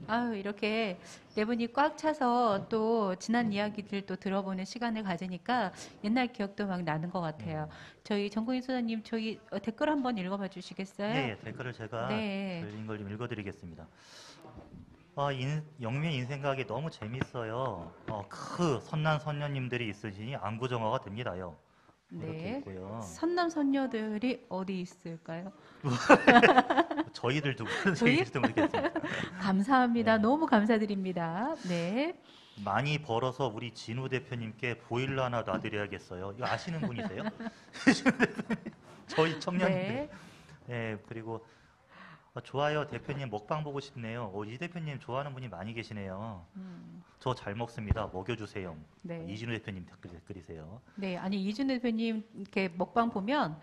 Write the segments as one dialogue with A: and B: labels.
A: 아유, 이렇게 네 분이 꽉 차서 또 지난 이야기들 또 들어보는 시간을 가지니까 옛날 기억도 막 나는 것 같아요. 저희 정국인 소장님, 저희 댓글 한번 읽어봐 주시겠어요?
B: 예, 예, 댓글을 제가
A: 네.
B: 들린 걸 좀 읽어드리겠습니다. 영미의 인생각이 너무 재밌어요. 그 선남 선녀님들이 있으시니 안구정화가 됩니다요. 이렇게
A: 네.
B: 있고요.
A: 선남 선녀들이 어디 있을까요?
B: 저희들 두고
A: 저희?
B: 얘기일지도 모르겠습니다.
A: 감사합니다.
B: 네.
A: 너무 감사드립니다. 네.
B: 많이 벌어서 우리 진우 대표님께 보일러 하나 놔드려야겠어요. 이거 아시는 분이세요? 저희 청년들.
A: 네.
B: 네, 그리고 좋아요 대표님 먹방 보고 싶네요. 이 대표님 좋아하는 분이 많이 계시네요. 저 잘 먹습니다. 먹여주세요.
A: 네.
B: 이진우 대표님 댓글이세요.
A: 네. 아니, 이준 대표님 이렇게 먹방 보면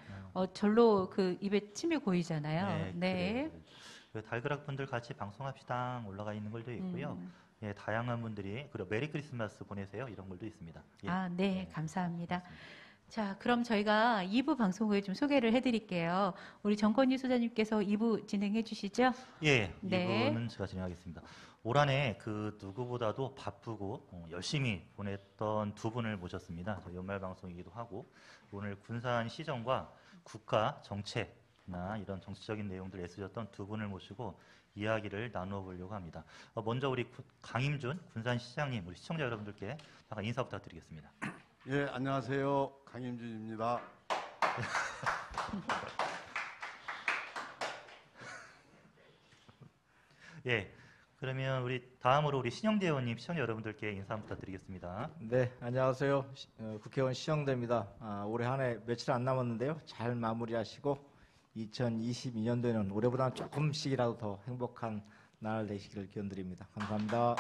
A: 절로 그 입에 침이 고이잖아요. 네.
B: 그래요. 그 달그락 분들 같이 방송합시다 올라가 있는 걸도 있고요. 예, 다양한 분들이 그리고 메리 크리스마스 보내세요 이런 걸도 있습니다. 예.
A: 아, 네. 감사합니다. 자, 그럼 저희가 2부 방송을 좀 소개를 해드릴게요. 우리 정건희 소장님께서 2부 진행해 주시죠.
B: 예,
A: 네.
B: 이분은 제가 진행하겠습니다. 올 한해 그 누구보다도 바쁘고 열심히 보냈던 두 분을 모셨습니다. 연말 방송이기도 하고 오늘 군산 시정과 국가 정책이나 이런 정치적인 내용들 애쓰셨던 두 분을 모시고 이야기를 나누어 보려고 합니다. 먼저 우리 강임준 군산시장님, 우리 시청자 여러분들께 잠깐 인사 부탁드리겠습니다.
C: 예, 안녕하세요. 강임준입니다.
B: 예, 그러면 우리 다음으로 우리 신영대 의원님, 시청자 여러분들께 인사 부탁드리겠습니다.
D: 네, 안녕하세요. 국회의원 시영대입니다. 올해 한 해 며칠 안 남았는데요. 잘 마무리하시고 2022년도에는 올해보다 조금씩이라도 더 행복한 날 되시기를 기원드립니다. 감사합니다.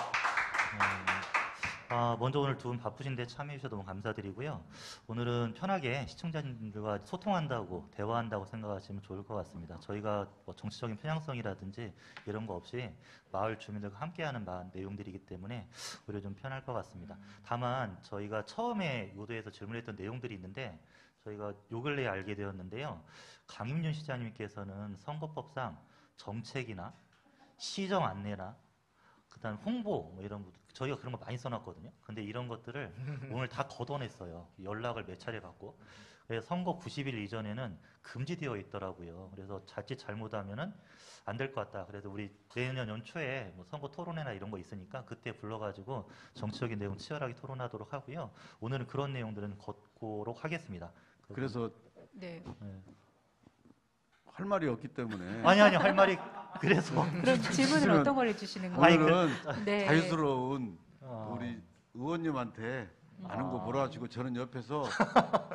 B: 먼저 오늘 두 분 바쁘신데 참여해 주셔서 너무 감사드리고요. 오늘은 편하게 시청자님들과 소통한다고 대화한다고 생각하시면 좋을 것 같습니다. 저희가 뭐 정치적인 편향성이라든지 이런 거 없이 마을 주민들과 함께하는 내용들이기 때문에 오히려 좀 편할 것 같습니다. 다만 저희가 처음에 요도에서 질문했던 내용들이 있는데 저희가 요 근래에 알게 되었는데요. 강임준 시장님께서는 선거법상 정책이나 시정 안내나 그다음 홍보 뭐 이런 저희가 그런 거 많이 써놨거든요. 근데 이런 것들을 오늘 다 걷어냈어요. 연락을 몇 차례 받고. 그래서 선거 90일 이전에는 금지되어 있더라고요. 그래서 자칫 잘못하면은 안 될 것 같다. 그래서 우리 내년 연초에 뭐 선거 토론회나 이런 거 있으니까 그때 불러가지고 정치적인 내용 치열하게 토론하도록 하고요. 오늘은 그런 내용들은 걷도록 하겠습니다.
C: 그래서
A: 네.
C: 할 말이 없기 때문에
B: 아니요 할 말이 그래서
A: 그럼 질문을 어떤 걸 해주시는 거예요?
C: 오늘은
A: 네.
C: 자유스러운 우리 의원님한테 아는 거 물어가지고 저는 옆에서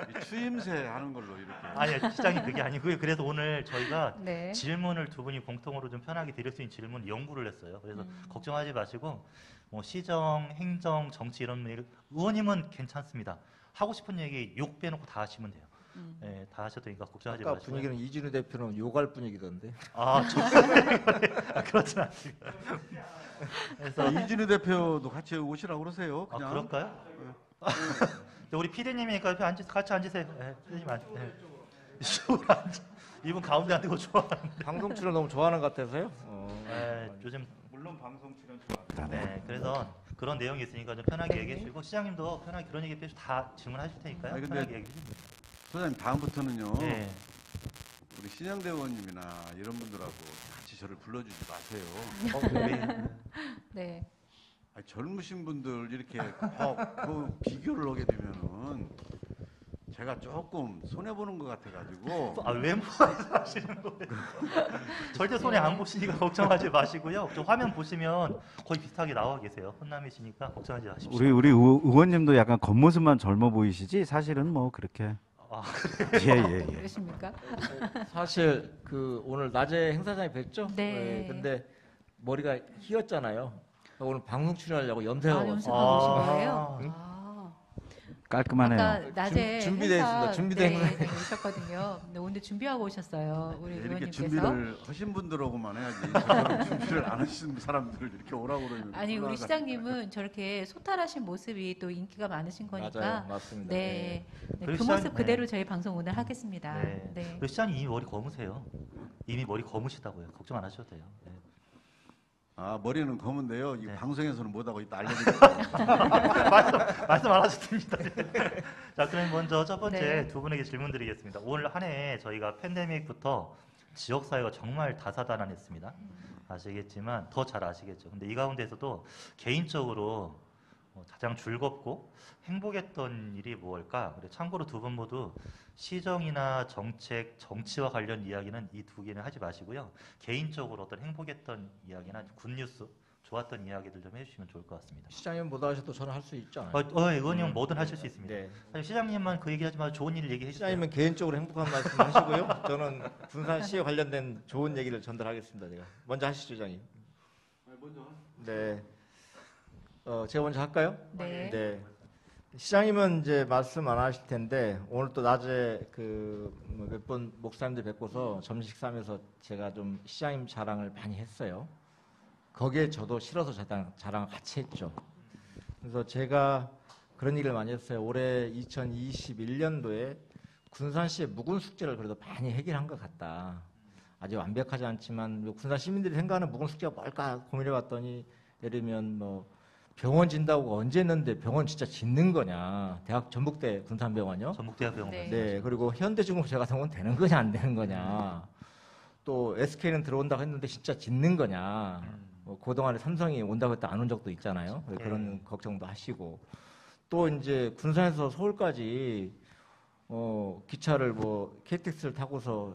C: 이 추임새 하는 걸로 이렇게.
B: 아니요 시장님 그게 아니고요. 그래서 오늘 저희가
A: 네.
B: 질문을 두 분이 공통으로 좀 편하게 드릴 수 있는 질문 연구를 했어요. 그래서 걱정하지 마시고 뭐 시정, 행정, 정치 이런 의원님은 괜찮습니다. 하고 싶은 얘기 욕 빼놓고 다 하시면 돼요. 네, 다 하셔도 되니까 걱정하지
D: 아까
B: 마시고.
D: 분위기는 이준우 대표는 욕할 분위기던데.
B: 그렇진 않습니다. 그래서
C: 이진우 대표도 같이 오시라고 그러세요. 그냥.
B: 그럴까요? 우리 피디님이니까 옆에 같이 앉으세요. 네, 피디님 앉으세요. 네. 이쪽으로 앉아. 이분 가운데 앉는 거 좋아하는데.
D: 방송 출연 너무 좋아하는 것 같아서요.
B: 요즘
C: 물론 방송 출연 좋아합니다.
B: 네, 그래서 그런 내용이 있으니까 좀 편하게 얘기해 주시고 시장님도 편하게 그런 얘기 빼서 다 질문하실 테니까요.
C: 아니, 근데
B: 편하게 얘기해 주시면
C: 소장님 다음부터는요.
B: 네.
C: 우리 신영대 의원님이나 이런 분들하고 같이 저를 불러주지 마세요.
A: 네.
C: 아니, 젊으신 분들 이렇게 그 비교를 하게 되면은 제가 조금 손해 보는 것 같아가지고.
B: 외모에서 하시는 거예요. 절대 손에 안 보시니까 걱정하지 마시고요. 저 화면 보시면 거의 비슷하게 나와 계세요. 혼남이시니까 걱정하지 마십시오.
E: 우리 의원님도 약간 겉모습만 젊어 보이시지 사실은 뭐 그렇게 예.
A: 그러십니까?
D: 사실 그 오늘 낮에 행사장에 뵀죠?
A: 네.
D: 근데 머리가 휘었잖아요. 오늘 방송 출연하려고 염색하고 왔어요.
A: 연습하고 오신 거예요?
E: 깔끔하네요.
A: 아까 낮에
D: 준비되어 있습니다. 준비된
A: 네, 있었거든요. 근데 오늘 준비하고 오셨어요. 우리
C: 이렇게
A: 의원님께서.
C: 준비를 하신 분들하고만 해야지. 저처럼 준비를 안 하신 사람들을 이렇게 오라고 그러면.
A: 아니 우리
C: 곤란하잖아요.
A: 시장님은 저렇게 소탈하신 모습이 또 인기가 많으신 거니까.
D: 맞아요, 맞습니다.
A: 네. 네, 그
B: 그리고
A: 모습
B: 시장-
A: 그대로
B: 네.
A: 저희 방송 오늘 하겠습니다.
B: 네.
A: 네.
B: 그 시장님 이미 머리 검으세요. 이미 머리 검으시다고요. 걱정 안 하셔도 돼요. 네.
C: 아, 머리는 검은데요. 이
B: 네.
C: 방송에서는 못하고 이따 알려드릴게요.
B: 말씀 안 하셨습니다. 자, 그럼 먼저 첫 번째
A: 네.
B: 두 분에게 질문 드리겠습니다. 올 한 해 저희가 팬데믹부터 지역 사회가 정말 다사다난했습니다. 아시겠지만 더 잘 아시겠죠. 근데 이 가운데서도 개인적으로 가장 즐겁고 행복했던 일이 무엇일까? 그래, 참고로 두 분 모두 시정이나 정책, 정치와 관련 이야기는 이 두 개는 하지 마시고요. 개인적으로 어떤 행복했던 이야기나 굿뉴스, 좋았던 이야기들 좀 해주시면 좋을 것 같습니다.
D: 시장님 못 하셔도 저는 할 수 있잖아요.
B: 의원님 뭐든 하실 수 있습니다.
D: 네.
B: 사실 시장님만 그 얘기하지 말고 좋은 일 얘기해 주세요.
D: 시장님은 개인적으로 행복한 말씀 하시고요. 저는 군산시에 관련된 좋은 얘기를 전달하겠습니다. 제가 먼저 하시죠, 시장님. 네. 제가 먼저 할까요?
A: 네.
D: 네. 시장님은 이제 말씀 안 하실 텐데 오늘 또 낮에 몇 번 목사님들 뵙고서 점심 식사하면서 제가 좀 시장님 자랑을 많이 했어요. 거기에 저도 실어서 자랑을 같이 했죠. 그래서 제가 그런 얘기를 많이 했어요. 올해 2021년도에 군산시의 묵은 숙제를 그래도 많이 해결한 것 같다. 아직 완벽하지 않지만 군산 시민들이 생각하는 묵은 숙제가 뭘까 고민해봤더니 예를 들면 뭐 병원 진다고 언제 했는데 병원 진짜 짓는 거냐. 대학 전북대 군산병원이요.
B: 전북대학병원.
A: 네.
D: 네. 그리고 현대중공업 재가동은 되는 거냐 안 되는 거냐. 또 SK는 들어온다고 했는데 진짜 짓는 거냐. 뭐 그동안에 삼성이 온다고 했다 안 온 적도 있잖아요. 그런 걱정도 하시고. 또 이제 군산에서 서울까지 기차를 뭐 KTX를 타고서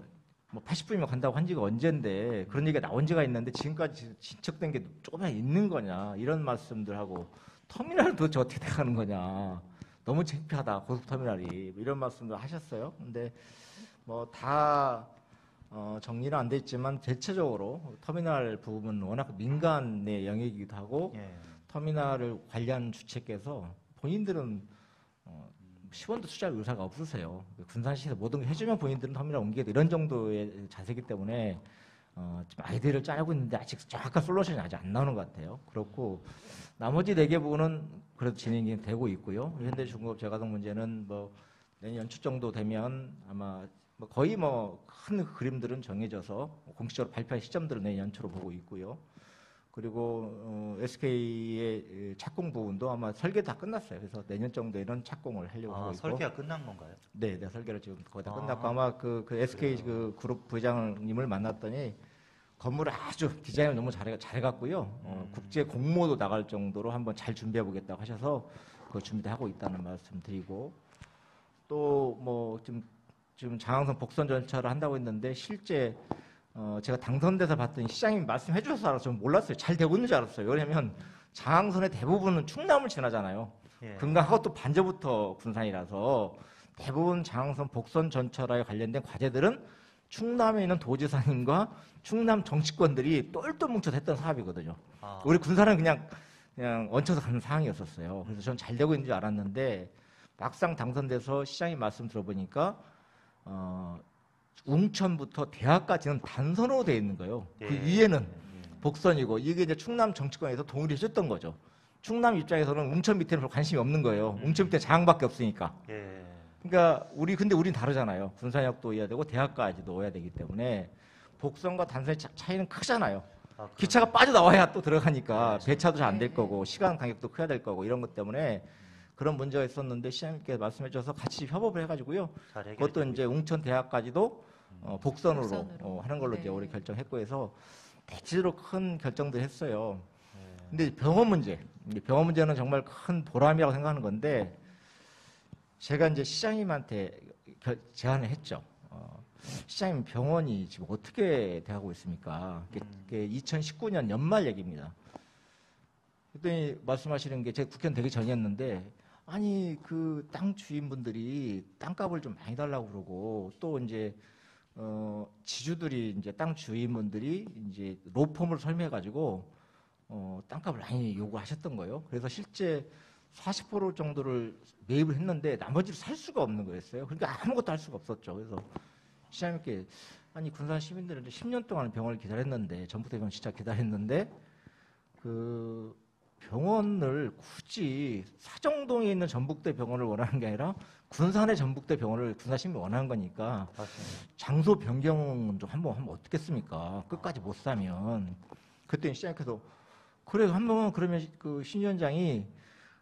D: 뭐 80분이면 간다고 한 지가 언젠데 그런 얘기가 나온 지가 있는데 지금까지 진척된 게 조금이나 있는 거냐 이런 말씀들 하고 터미널은 도대체 어떻게 돼가는 거냐 너무 창피하다 고속터미널이 이런 말씀도 하셨어요. 근데 뭐 다 정리는 안 돼 있지만 대체적으로 터미널 부분은 워낙 민간의 영역이기도 하고
B: 예.
D: 터미널을 관리하는 주체께서 본인들은 10원도 투자할 의사가 없으세요. 군산시에서 모든 걸 해주면 본인들은 터미널 옮기겠다 이런 정도의 자세이기 때문에 좀 아이디어를 짜고 있는데 아직 정확한 솔루션이 아직 안 나오는 것 같아요. 그렇고 나머지 4개 부분은 그래도 진행이 되고 있고요. 현대중공업 재가동 문제는 뭐 내년 연초 정도 되면 아마 뭐 거의 뭐 큰 그림들은 정해져서 공식적으로 발표할 시점들은 내년 연초로 보고 있고요. 그리고 SK의 착공 부분도 아마 설계 다 끝났어요. 그래서 내년 정도에는 착공을 하려고 하고 있고.
B: 설계가 끝난 건가요?
D: 네, 설계를 지금 거의 다 끝났고 아마 그 SK 그 그룹 부회장님을 만났더니 건물을 아주 디자인을 너무 잘해갖고요. 국제 공모도 나갈 정도로 한번 잘 준비해 보겠다고 하셔서 그 준비도 하고 있다는 말씀드리고 또 뭐 지금 장항선 복선 전철을 한다고 했는데 실제 제가 당선돼서 봤더니 시장님 말씀해 주셔서 알아서 좀 몰랐어요. 잘 되고 있는 줄 알았어요. 왜냐면 장항선의 대부분은 충남을 지나잖아요.
B: 예.
D: 금강하고 또 반대부터 군산이라서 대부분 장항선 복선 전철화에 관련된 과제들은 충남에 있는 도지사님과 충남 정치권들이 똘똘 뭉쳐서 했던 사업이거든요. 우리 군산은 그냥 얹혀서 가는 상황이었었어요. 그래서 저는 잘 되고 있는 줄 알았는데 막상 당선돼서 시장님 말씀 들어보니까 웅천부터 대학까지는 단선으로 되어 있는 거예요.
B: 예.
D: 그 위에는 복선이고 이게 이제 충남 정치권에서 동의를 해줬던 거죠. 충남 입장에서는 웅천 밑에는 별로 관심이 없는 거예요. 웅천 밑에 장밖에 없으니까.
B: 예.
D: 그러니까 근데 우린 다르잖아요. 군산역도 오야 되고 대학까지도 오야 되기 때문에 복선과 단선의 차이는 크잖아요. 기차가 빠져나와야 또 들어가니까 배차도 잘 안 될 거고 시간 간격도 커야 될 거고 이런 것 때문에 그런 문제가 있었는데 시장님께서 말씀해 주셔서 같이 협업을 해가지고요. 그것도 이제 웅천 대학까지도 복선으로 하는 걸로 이제 올해 결정했고 해서 대체로 큰 결정들 했어요. 근데 병원 문제는 정말 큰 보람이라고 생각하는 건데 제가 이제 시장님한테 제안을 했죠. 시장님 병원이 지금 어떻게 돼가고 있습니까? 그게 2019년 연말 얘기입니다. 그랬더니 말씀하시는 게 제가 국회의원 되기 전이었는데 아니 그 땅 주인분들이 땅값을 좀 많이 달라고 그러고 또 이제 지주들이 이제 땅 주인분들이 이제 로펌을 설명해가지고 땅값을 많이 요구하셨던 거예요. 그래서 실제 40% 정도를 매입을 했는데 나머지를 살 수가 없는 거였어요. 그러니까 아무것도 할 수가 없었죠. 그래서 시장님께 아니 군산 시민들은 10년 동안 병원을 기다렸는데 전북대병원 진짜 기다렸는데 그 병원을 굳이 사정동에 있는 전북대병원을 원하는 게 아니라 군산의 전북대병원을 군산 시민이 원하는 거니까 장소 변경은 좀 한번 하면 어떻겠습니까? 끝까지 못 사면. 그때 시장님께서 그래 한번 그러면 그 신 위원장이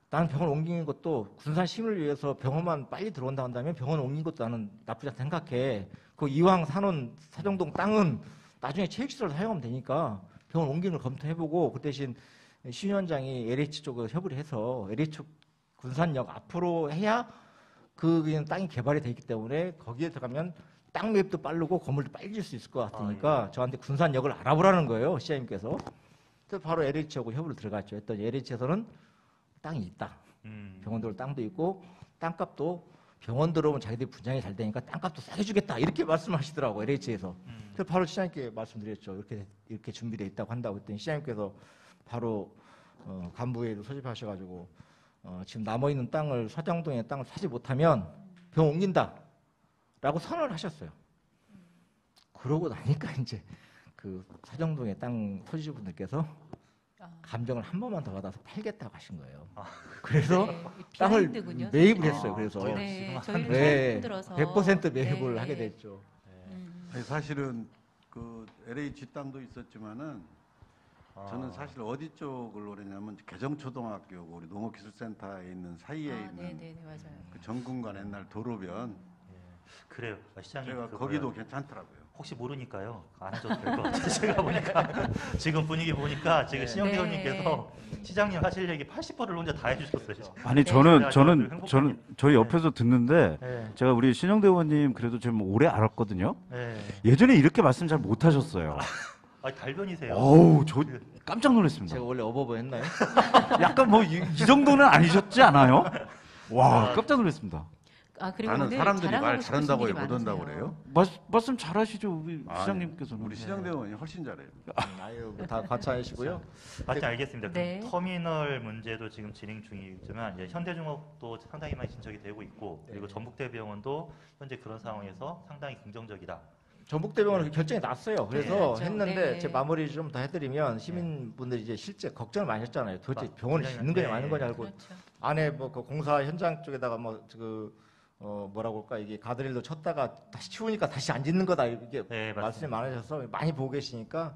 D: 나는 병원 옮기는 것도 군산 심을 위해서 병원만 빨리 들어온다 한다면 병원 옮긴 것도 나는 나쁘지 않다 생각해. 그 이왕 사는 사정동 땅은 나중에 체육시설 사용하면 되니까 병원 옮기는 걸 검토해보고 그 대신 신 위원장이 LH 쪽을 협의를 해서 LH 쪽 군산역 앞으로 해야 그냥 땅이 개발이 돼 있기 때문에 거기에 들어가면 땅 매입도 빠르고 건물도 빨리 질 수 있을 것 같으니까 저한테 군산역을 알아보라는 거예요 시장님께서. 그래서 바로 LH하고 협의를 들어갔죠. 했더니 LH에서는 땅이 있다. 병원들 땅도 있고 땅값도 병원 들어오면 자기들이 분양이 잘 되니까 땅값도 싸게 주겠다 이렇게 말씀하시더라고 LH에서. 그래서 바로 시장님께 말씀드렸죠. 이렇게 준비되어 있다고 한다고 했더니 시장님께서 바로 간부회의를 소집하셔가지고 지금 남아있는 땅을 사장동의 땅을 사지 못하면 병원 옮긴다라고 선언을 하셨어요. 그러고 나니까 이제 그 사정동의 땅 소지주분들께서 감정을 한 번만 더 받아서 팔겠다고 하신 거예요. 그래서
A: 네,
D: 땅을
A: 비하인드군요,
D: 매입을
A: 사실은.
D: 했어요. 그래서
A: 네, 저희는
D: 네,
A: 처음 들어서
D: 100% 매입을
A: 네.
D: 하게 됐죠.
C: 아니, 사실은 그 LH 땅도 있었지만은 저는 사실 어디 쪽을 노렸냐면 개정초등학교고 우리 농업기술센터에 있는 사이에 있는
A: 네, 맞아요.
C: 그 정군관 옛날 도로변
B: 그래요. 시장님
C: 제가
B: 그
C: 거기도
B: 뭐야,
C: 괜찮더라고요.
B: 혹시 모르니까요. 안 하셔도 될 것 같아요. 제가 보니까 지금 분위기 보니까 지금 신영
A: 네.
B: 대원님께서 시장님 하실 얘기 80%를 혼자 다 해주셨어요. 진짜.
E: 아니
A: 네.
E: 저는 저희 옆에서 듣는데
B: 네.
E: 제가 우리 신영대 의원님 그래도 좀 오래 알았거든요.
B: 네.
E: 예전에 이렇게 말씀 잘 못하셨어요.
B: 달변이세요.
E: 어우 저 깜짝 놀랐습니다.
D: 제가 원래 어버버 했나요?
E: 약간 뭐 이 정도는 아니셨지 않아요? 와 깜짝 놀랐습니다.
A: 그리고
C: 나는
A: 오늘
C: 사람들이 말
A: 자랑하고 싶으신
C: 잘한다고
A: 일이
C: 해 못 한다고
A: 많으세요.
C: 그래요?
E: 말씀 잘하시죠 우리
C: 아니,
E: 시장님께서는.
C: 우리 시장대원이 훨씬 잘해요.
D: 아유 다 과찬이시고요.
B: 맞지 알겠습니다.
A: 네.
B: 그 터미널 문제도 지금 진행 중이지만 이제 현대중업도 상당히 많이 진척이 되고 있고 그리고
D: 네.
B: 전북대병원도 현재 그런 상황에서 상당히 긍정적이다.
D: 전북대병원은 결정이 났어요. 그래서
A: 그렇죠.
D: 했는데
A: 네.
D: 제 마무리 좀 더 해드리면 시민분들이 이제 실제 걱정을 많이 하셨잖아요. 도대체
B: 아,
D: 병원이
B: 굉장히
D: 짓는 거냐
B: 네.
D: 마는 거냐 알고
A: 그렇죠.
D: 안에 뭐 그 공사 현장 쪽에다가 뭐라고 할까 이게 가드레일도 쳤다가 다시 치우니까 다시 안 짓는 거다 이게
B: 네,
D: 말씀이
B: 맞습니다.
D: 많으셔서 많이 보고 계시니까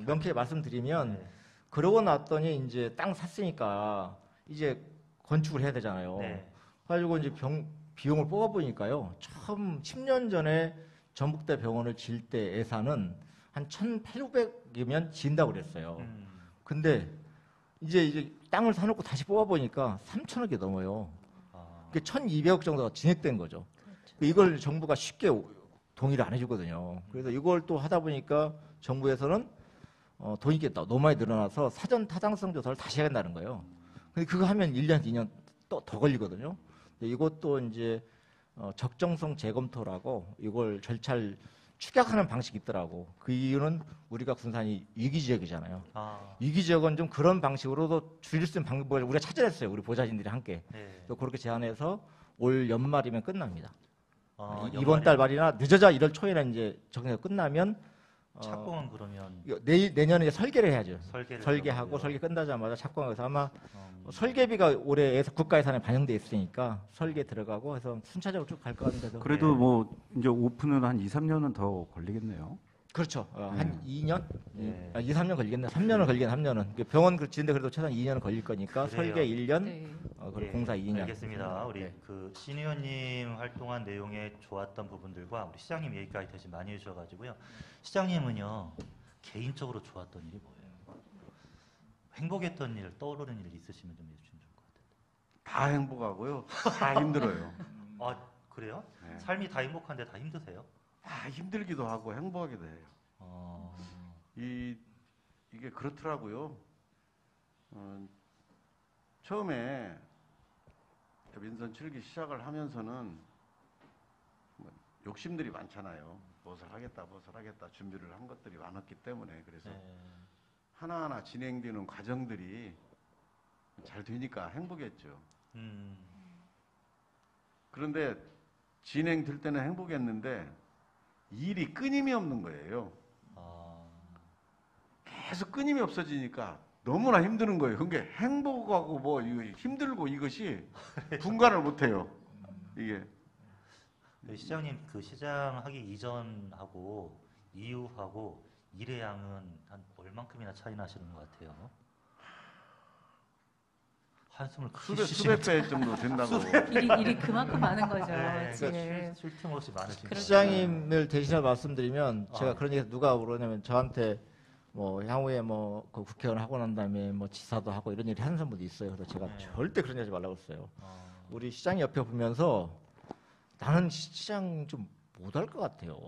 D: 명쾌히 말씀드리면
B: 네.
D: 그러고 났더니 이제 땅 샀으니까 이제 건축을 해야 되잖아요.
B: 네.
D: 그래가지고 이제 비용을 뽑아보니까요. 처음 10년 전에 전북대 병원을 지을 때 예산은 한 1,800이면 지은다고 그랬어요. 근데 이제 땅을 사놓고 다시 뽑아보니까 3,000억이 넘어요. 그게 1,200억 정도가 진액된 거죠. 이걸 정부가 쉽게 동의를 안 해주거든요. 그래서 이걸 또 하다 보니까 정부에서는 돈이 너무 많이 늘어나서 사전 타당성 조사를 다시 해야 된다는 거예요. 근데 그거 하면 1년, 2년 또 더 걸리거든요. 근데 이것도 이제 적정성 재검토라고 이걸 절차를 축약하는 방식이 있더라고. 그 이유는 우리가 군산이 위기지역이잖아요. 위기지역은 좀 그런 방식으로도 줄일 수 있는 방법을 우리가 찾아냈어요. 우리 보좌진들이 함께.
B: 네.
D: 또 그렇게 제안해서 올 연말이면 끝납니다. 이번
B: 연말에
D: 달 말이나 늦어져 1월 초에는 이제 정리가 끝나면
B: 착공은 그러면
D: 내년에 이제 설계를 해야죠.
B: 설계를
D: 설계하고
B: 들어가고요.
D: 설계 끝나자마자 착공해서 아마 설계비가 올해 국가 예산에 반영돼 있으니까 설계 들어가고 해서 순차적으로 쭉 갈 것 같은데도.
E: 그래도 뭐 이제 오픈은 한 2, 3년은 더 걸리겠네요.
D: 그렇죠. 한 2년?
B: 네.
D: 2, 3년 걸리겠네. 3년은 걸리겠네. 3년은. 병원 지는데 그래도 최소한 2년은 걸릴 거니까
B: 그래요.
D: 설계 1년,
A: 네.
D: 그리고
B: 예,
D: 공사 2년.
B: 알겠습니다. 우리
D: 네.
B: 그 신 의원님 활동한 내용에 좋았던 부분들과 우리 시장님 얘기까지 대신 많이 해주셔가지고요. 시장님은요 개인적으로 좋았던 일이 뭐예요? 행복했던 일, 떠오르는 일 있으시면 좀 해주시면 좋을 것 같아요.
C: 다 행복하고요. 다 힘들어요.
B: 그래요?
C: 네.
B: 삶이 다 행복한데 다 힘드세요?
C: 다 힘들기도 하고 행복하기도 해요. 이게 그렇더라고요. 처음에 민선 7기 시작을 하면서는 뭐 욕심들이 많잖아요. 무엇을 하겠다 준비를 한 것들이 많았기 때문에 그래서 하나하나 진행되는 과정들이 잘 되니까 행복했죠. 그런데 진행될 때는 행복했는데 일이 끊임이 없는 거예요. 계속 끊임이 없어지니까 너무나 힘드는 거예요. 그게 행복하고 뭐 힘들고 이것이 분간을 못해요. 이게
B: 네, 시장님 그 시장 하기 이전하고 이후하고 일의 양은 한 얼마 얼만큼이나 차이 나시는 것 같아요? 한숨을
C: 수백 배 정도 된다고.
A: 일이 그만큼 많은 거죠.
B: 네,
A: 지금.
B: 쉴 틈 없이 많으신
A: 그렇죠.
D: 시장님을 대신해 말씀드리면 제가
B: 아.
D: 그런 얘기 누가 그러냐면 저한테 뭐 향후에 뭐그 국회의원 하고 난 다음에 뭐 지사도 하고 이런 일을 하는 사람들도 있어요. 그래서 제가
B: 네.
D: 절대 그런 얘기 하지 말라고 했어요.
B: 어,
D: 우리 시장 옆에 보면서 나는 시장 좀 못할 것 같아요.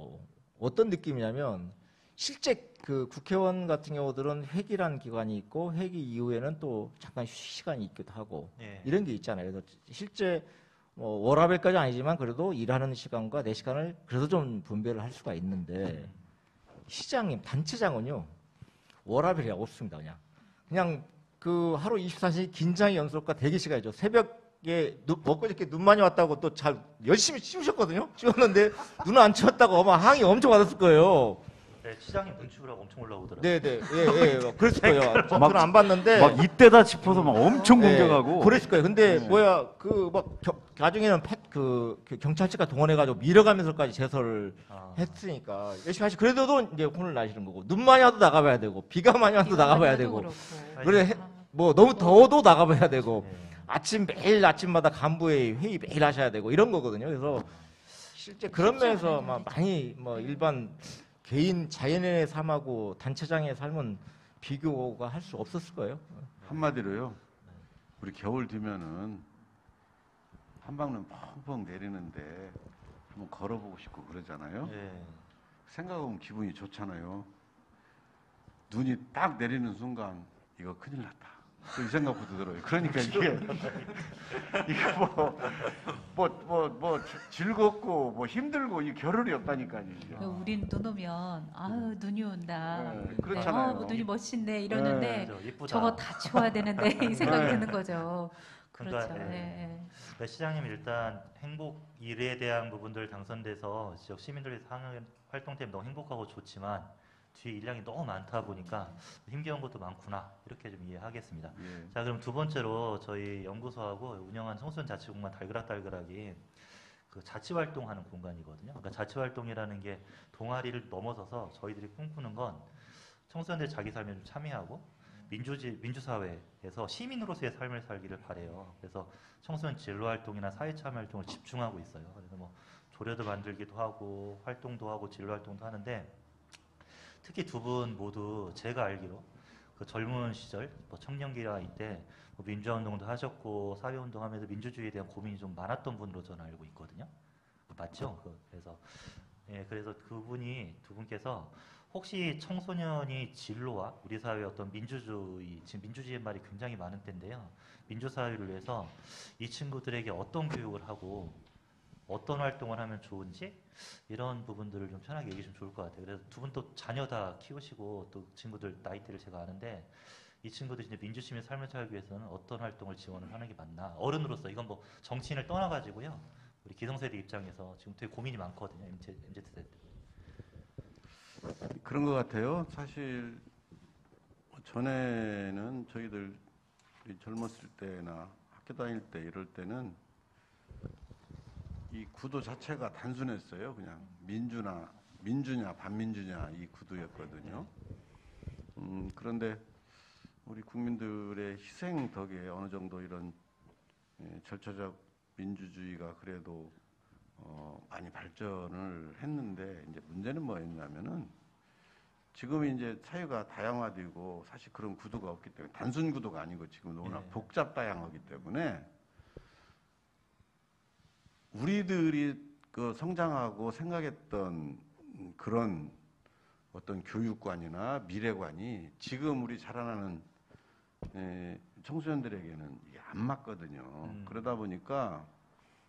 D: 어떤 느낌이냐면 실제 그 국회의원 같은 경우들은 회기라는 기관이 있고 회기 이후에는 또 잠깐 휴식 시간이 있기도 하고
B: 예.
D: 이런 게 있잖아요. 그래서 실제 뭐 워라밸까지 아니지만 그래도 일하는 시간과 내 시간을 그래도 좀 분배를 할 수가 있는데 시장님 단체장은요 워라밸이 없습니다. 그냥 그 하루 24시간 긴장의 연속과 대기 시간이죠. 새벽에 엊그저께 눈 많이 왔다고 또 잘 열심히 치우셨거든요. 치웠는데 눈을 안 치웠다고 아마 항의 엄청 받았을 거예요.
B: 네, 시장님 눈 치우라고 엄청 올라오더라고요.
D: 네네 예 그랬을 거예요. 저는 안 봤는데
E: 막 이때다 싶어서 막 엄청
D: 예,
E: 공격하고.
D: 그랬을 거예요. 근데 뭐야 그 막 나중에는 그 경찰차가 동원해가지고 밀어가면서까지 제설을
B: 아,
D: 했으니까 열심히 하시. 그래도 이제 혼을 나시는 거고 눈 많이 와도 나가봐야 되고 비가 많이 와도 나가봐야
A: 이거
D: 되고
A: 그렇고.
D: 그래 뭐 너무 더워도 나가봐야 되고
B: 네.
D: 매일 아침마다 간부회의 회의 매일 하셔야 되고 이런 거거든요. 그래서 실제 그런
A: 쉽지
D: 면에서
A: 않아요,
D: 막 많이 뭐 일반 개인 자연인의 삶하고 단체장의 삶은 비교가 할 수 없었을 거예요.
C: 한마디로요. 우리 겨울 되면은 한방눈 펑펑 내리는데 한번 걸어보고 싶고 그러잖아요.
B: 예.
C: 생각하면 기분이 좋잖아요. 눈이 딱 내리는 순간 이거 큰일 났다. 또 이 생각부터 들어요. 그러니까 이게 즐겁고 뭐 힘들고 이 겨를이 없다니까요. 이게.
A: 우린 눈 오면 아유 눈이 온다.
C: 네, 그렇잖아요.
A: 뭐 눈이 멋있네 이러는데
B: 그죠, 이쁘다.
A: 저거 다 치워야 되는데 이 생각이
C: 네.
A: 드는 거죠.
B: 그러니까,
A: 그렇죠.
B: 예.
A: 예.
B: 네, 시장님 일단 행복 일에 대한 부분들 당선돼서 지역 시민들이 하는 활동 때문에 너무 행복하고 좋지만 뒤에 일량이 너무 많다 보니까 힘겨운 것도 많구나 이렇게 좀 이해하겠습니다.
C: 예.
B: 자, 그럼 두 번째로 저희 연구소하고 운영한 청소년 자치공간 달그락달그락이 그 자치활동하는 공간이거든요. 그러니까 자치활동이라는 게 동아리를 넘어서서 저희들이 꿈꾸는 건 청소년들 자기 삶에 좀 참여하고 민주사회에서 시민으로서의 삶을 살기를 바래요. 그래서 청소년 진로활동이나 사회참여활동을 집중하고 있어요. 그래서 뭐 조례도 만들기도 하고 활동도 하고 진로활동도 하는데 특히 두 분 모두 제가 알기로 그 젊은 시절 뭐 청년기라 이때 뭐 민주화운동도 하셨고 사회운동하면서 민주주의에 대한 고민이 좀 많았던 분으로 저는 알고 있거든요. 맞죠? 그래서 그분이 두 분께서 혹시 청소년이 진로와 우리 사회의 어떤 민주주의, 지금 민주주의의 말이 굉장히 많은 때인데요. 민주사회를 위해서 이 친구들에게 어떤 교육을 하고 어떤 활동을 하면 좋은지 이런 부분들을 좀 편하게 얘기해 주면 좋을 것 같아요. 그래서 두 분 또 자녀 다 키우시고 또 친구들 나이대를 제가 아는데 이 친구들이 이제 민주시민 삶을 살기 위해서는 어떤 활동을 지원을 하는 게 맞나? 어른으로서 이건 뭐 정치인을 떠나가지고요. 우리 기성세대 입장에서 지금 되게 고민이 많거든요. MZ세대.
C: 그런 것 같아요. 사실 전에는 저희들 젊었을 때나 학교 다닐 때 이럴 때는 이 구도 자체가 단순했어요. 그냥 민주냐 반민주냐 이 구도였거든요. 그런데 우리 국민들의 희생 덕에 어느 정도 이런 절차적 민주주의가 그래도 많이 발전을 했는데 이제 문제는 뭐였냐면은 지금 이제 사회가 다양화되고 사실 그런 구도가 없기 때문에 단순 구도가 아니고 지금 워낙 복잡 다양하기 때문에 우리들이 그 성장하고 생각했던 그런 어떤 교육관이나 미래관이 지금 우리 자라나는 청소년들에게는 이게 안 맞거든요. 그러다 보니까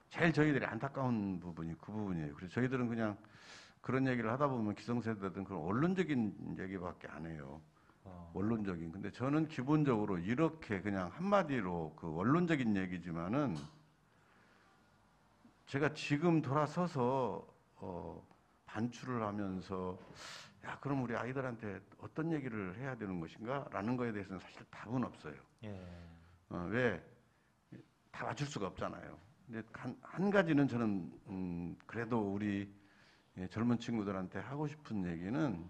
C: 제일 저희들이 안타까운 부분이 그 부분이에요. 그래서 저희들은 그냥 그런 얘기를 하다 보면 기성세대든 그런 원론적인 얘기밖에 안 해요. 원론적인. 근데 저는 기본적으로 이렇게 그냥 한마디로 그 원론적인 얘기지만은 제가 지금 돌아서서 반출을 하면서 야 그럼 우리 아이들한테 어떤 얘기를 해야 되는 것인가? 라는 거에 대해서는 사실 답은 없어요.
B: 예.
C: 왜? 다 맞출 수가 없잖아요. 근데 한 가지는 저는 그래도 우리 젊은 친구들한테 하고 싶은 얘기는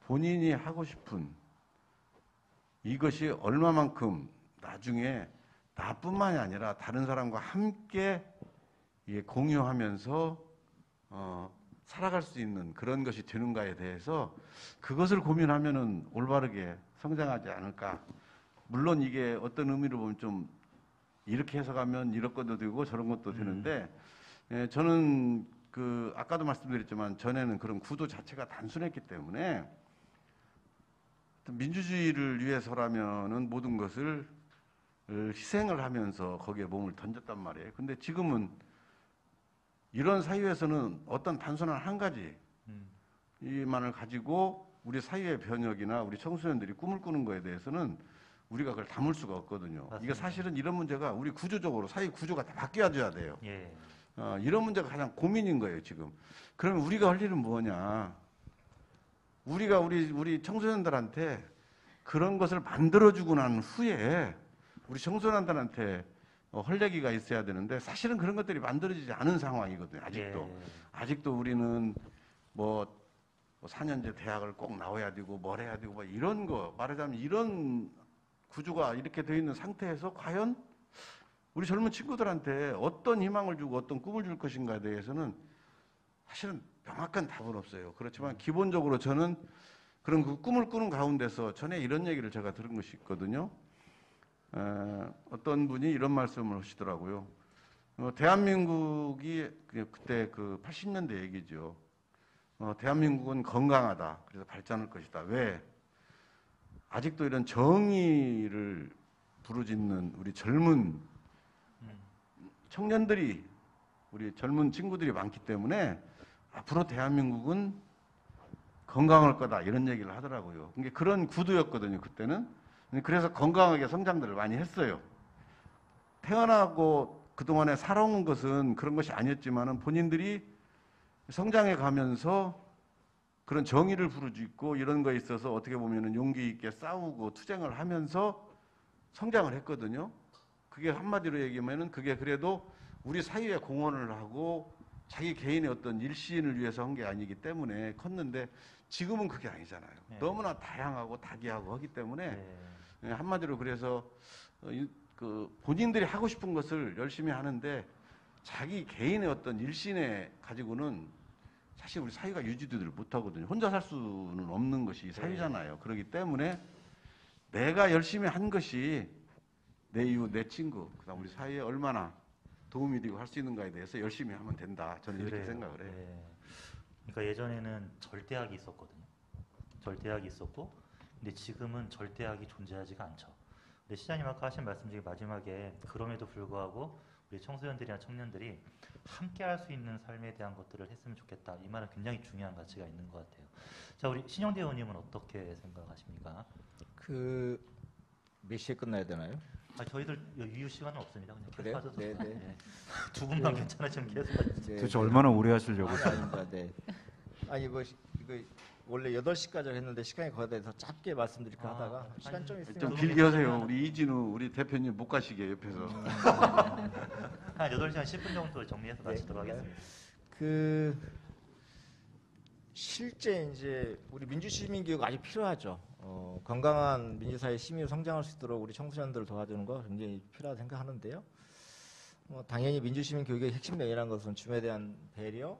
C: 본인이 하고 싶은 이것이 얼마만큼 나중에 나뿐만이 아니라 다른 사람과 함께 이게 공유하면서 살아갈 수 있는 그런 것이 되는가에 대해서 그것을 고민하면은 올바르게 성장하지 않을까. 물론 이게 어떤 의미로 보면 좀 이렇게 해석하면 이런 것도 되고 저런 것도 되는데, 예, 저는 그 아까도 말씀드렸지만 전에는 그런 구도 자체가 단순했기 때문에 민주주의를 위해서라면은 모든 것을 희생을 하면서 거기에 몸을 던졌단 말이에요. 근데 지금은 이런 사회에서는 어떤 단순한 한 가지 이만을 가지고 우리 사회의 변혁이나 우리 청소년들이 꿈을 꾸는 거에 대해서는 우리가 그걸 담을 수가 없거든요.
B: 맞습니다.
C: 이게 사실은 이런 문제가 우리 구조적으로 사회 구조가 다 바뀌어줘야 돼요.
B: 예.
C: 이런 문제가 가장 고민인 거예요, 지금. 그러면 우리가 할 일은 뭐냐? 우리가 우리 청소년들한테 그런 것을 만들어주고 난 후에 우리 청소년들한테 헐레기가 있어야 되는데 사실은 그런 것들이 만들어지지 않은 상황이거든요. 아직도.
B: 예.
C: 아직도 우리는 뭐 4년제 대학을 꼭 나와야 되고 뭘 해야 되고 뭐 이런 거 말하자면 이런 구조가 이렇게 되어 있는 상태에서 과연 우리 젊은 친구들한테 어떤 희망을 주고 어떤 꿈을 줄 것인가에 대해서는 사실은 명확한 답은 없어요. 그렇지만 기본적으로 저는 그런 그 꿈을 꾸는 가운데서 전에 이런 얘기를 제가 들은 것이 있거든요. 어떤 분이 이런 말씀을 하시더라고요. 대한민국이 그때 그 80년대 얘기죠. 대한민국은 건강하다. 그래서 발전할 것이다. 왜? 아직도 이런 정의를 부르짖는 우리 젊은 청년들이 우리 젊은 친구들이 많기 때문에 앞으로 대한민국은 건강할 거다 이런 얘기를 하더라고요. 그게 그런 구도였거든요. 그때는. 그래서 건강하게 성장들을 많이 했어요. 태어나고 그동안에 살아온 것은 그런 것이 아니었지만은 본인들이 성장해 가면서 그런 정의를 부르짖고 이런 거에 있어서 어떻게 보면은 용기 있게 싸우고 투쟁을 하면서 성장을 했거든요. 그게 한마디로 얘기하면은 그게 그래도 우리 사회에 공헌을 하고 자기 개인의 어떤 일시인을 위해서 한 게 아니기 때문에 컸는데 지금은 그게 아니잖아요.
B: 네.
C: 너무나 다양하고 다기하고 하기 때문에
B: 네.
C: 한마디로 그래서 그 본인들이 하고 싶은 것을 열심히 하는데 자기 개인의 어떤 일신에 가지고는 사실 우리 사회가 유지되지 못하거든요. 혼자 살 수는 없는 것이 사회잖아요. 그렇기 때문에 내가 열심히 한 것이 내 이웃, 내 친구, 그다음 우리 사회에 얼마나 도움이 되고 할 수 있는가에 대해서 열심히 하면 된다. 저는 이렇게
B: 그래요.
C: 생각을 해요.
B: 예. 그러니까 예전에는 절대악이 있었거든요. 절대악이 있었고, 근데 지금은 절대악이 존재하지가 않죠. 근데 시장님 아까 하신 말씀 중에 마지막에 그럼에도 불구하고 우리 청소년들이나 청년들이 함께 할 수 있는 삶에 대한 것들을 했으면 좋겠다. 이 말은 굉장히 중요한 가치가 있는 것 같아요. 자, 우리 신영대 의원님은 어떻게 생각하십니까?
D: 몇 시에 끝나야 되나요?
B: 저희들 유휴 시간은 없습니다. 그냥 계속
D: 그래요?
B: 하셔도
D: 네,
B: 돼요.
D: 네.
B: 예. 두 분만 괜찮으시면 계속 하시죠.
D: 네,
E: 도대체
D: 네.
E: 얼마나 오래 하시려고.
D: 아닙니다. 네. 아니 뭐 이거 원래 8시까지 했는데 시간이 거의 돼서 짧게 말씀드릴까 하다가 시간 좀 있으면
C: 좀 길게 하세요. 우리 이진우 우리 대표님 못 가시게 옆에서.
B: 한 8시간 10분 정도 정리해서
D: 네,
B: 마치도록 하겠습니다.
D: 실제 이제 우리 민주시민 교육 아주 필요하죠. 건강한 민주사회 시민으로 성장할 수 있도록 우리 청소년들을 도와주는 거 굉장히 필요하다고 생각하는데요. 당연히 민주시민 교육의 핵심 내용이라는 것은 줌에 대한 배려,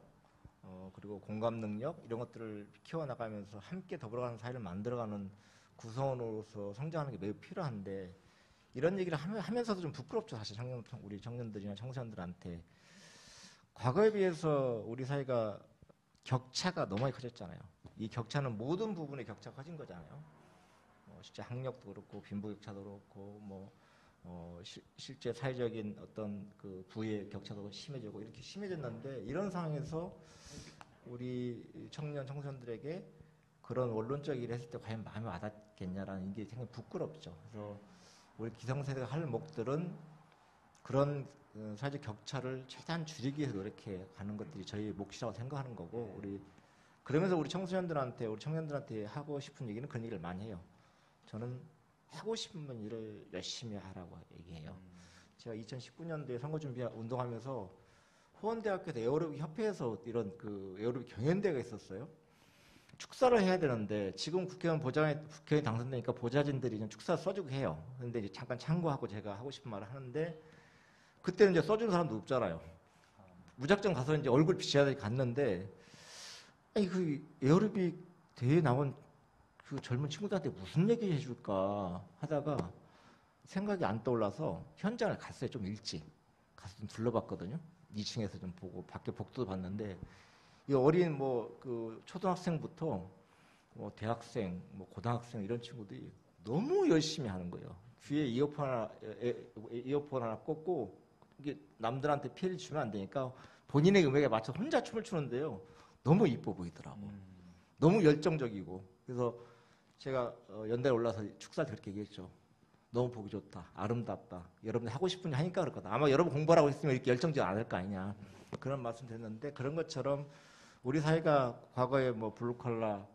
D: 그리고 공감 능력 이런 것들을 키워나가면서 함께 더불어가는 사회를 만들어가는 구성원으로서 성장하는 게 매우 필요한데 이런 얘기를 하면서도 좀 부끄럽죠. 사실 우리 청년들이나 청소년들한테 과거에 비해서 우리 사회가 격차가 너무 많이 커졌잖아요. 이 격차는 모든 부분에 격차가 커진 거잖아요. 실제 학력도 그렇고 빈부격차도 그렇고 실제 사회적인 어떤 그 부의 격차도 심해지고 이렇게 심해졌는데 이런 상황에서 우리 청소년들에게 그런 원론적 일을 했을 때 과연 마음에 와닿겠냐라는 게 굉장히 부끄럽죠. 그래서 우리 기성세대가 할 목들은 그런 사회적 격차를 최대한 줄이기 위해서 노력해 가는 것들이 저희 몫이라고 생각하는 거고 그러면서 우리 청년들한테 하고 싶은 얘기는 그런 얘기를 많이 해요. 저는 하고 싶은 일을 열심히 하라고 얘기해요. 제가 2019년도에 선거 준비 운동하면서 호원대학교에서 에어로빅 협회에서 이런 그 에어로빅 경연대회가 있었어요. 축사를 해야 되는데 지금 국회의원 당선되니까 보좌진들이 좀 축사 써주고 해요. 그런데 이제 잠깐 참고하고 제가 하고 싶은 말을 하는데 그때는 이제 써주는 사람도 없잖아요. 무작정 가서 이제 얼굴 비춰야 돼 갔는데 아니 그 에어로빅 대회 나온 그 젊은 친구들한테 무슨 얘기 해줄까 하다가 생각이 안 떠올라서 현장을 갔어요. 좀 일찍 가서 좀 둘러봤거든요. 2층에서 좀 보고 밖에 복도도 봤는데 이 어린 뭐 그 초등학생부터 뭐 대학생, 뭐 고등학생 이런 친구들이 너무 열심히 하는 거예요. 귀에 이어폰 하나 꽂고 이게 남들한테 피해를 주면 안 되니까 본인의 음악에 맞춰 혼자 춤을 추는데요. 너무 이뻐 보이더라고. 너무 열정적이고. 그래서 제가 연대에 올라서 축사를 그렇게 얘기했죠. 너무 보기 좋다. 아름답다. 여러분들 하고 싶은 일 하니까 그럴 거다. 아마 여러분 공부하라고 했으면 이렇게 열정적이 안 할 거 아니냐. 그런 말씀 드렸는데 그런 것처럼 우리 사회가 과거에 뭐 블루칼라,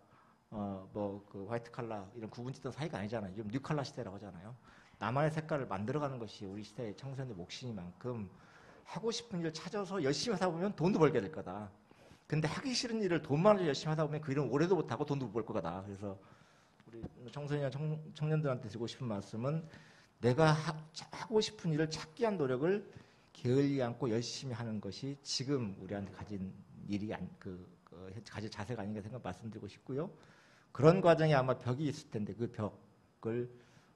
D: 뭐 그 화이트 칼라 이런 구분짓던 사회가 아니잖아요. 지금 뉴칼라 시대라고 하잖아요. 나만의 색깔을 만들어가는 것이 우리 시대의 청소년의 몫이니만큼 하고 싶은 일을 찾아서 열심히 하다 보면 돈도 벌게 될 거다. 근데 하기 싫은 일을 돈만 열심히 하다 보면 그 일은 오래도 못하고 돈도 못 벌 거다. 그래서 우리 청소년, 청년들한테 드리고 싶은 말씀은 내가 하고 싶은 일을 찾기 위한 노력을 게을리 않고 열심히 하는 것이 지금 우리한테 가진 일이 가질 자세가 아닌가 생각 말씀드리고 싶고요. 그런 과정에 아마 벽이 있을 텐데 그 벽을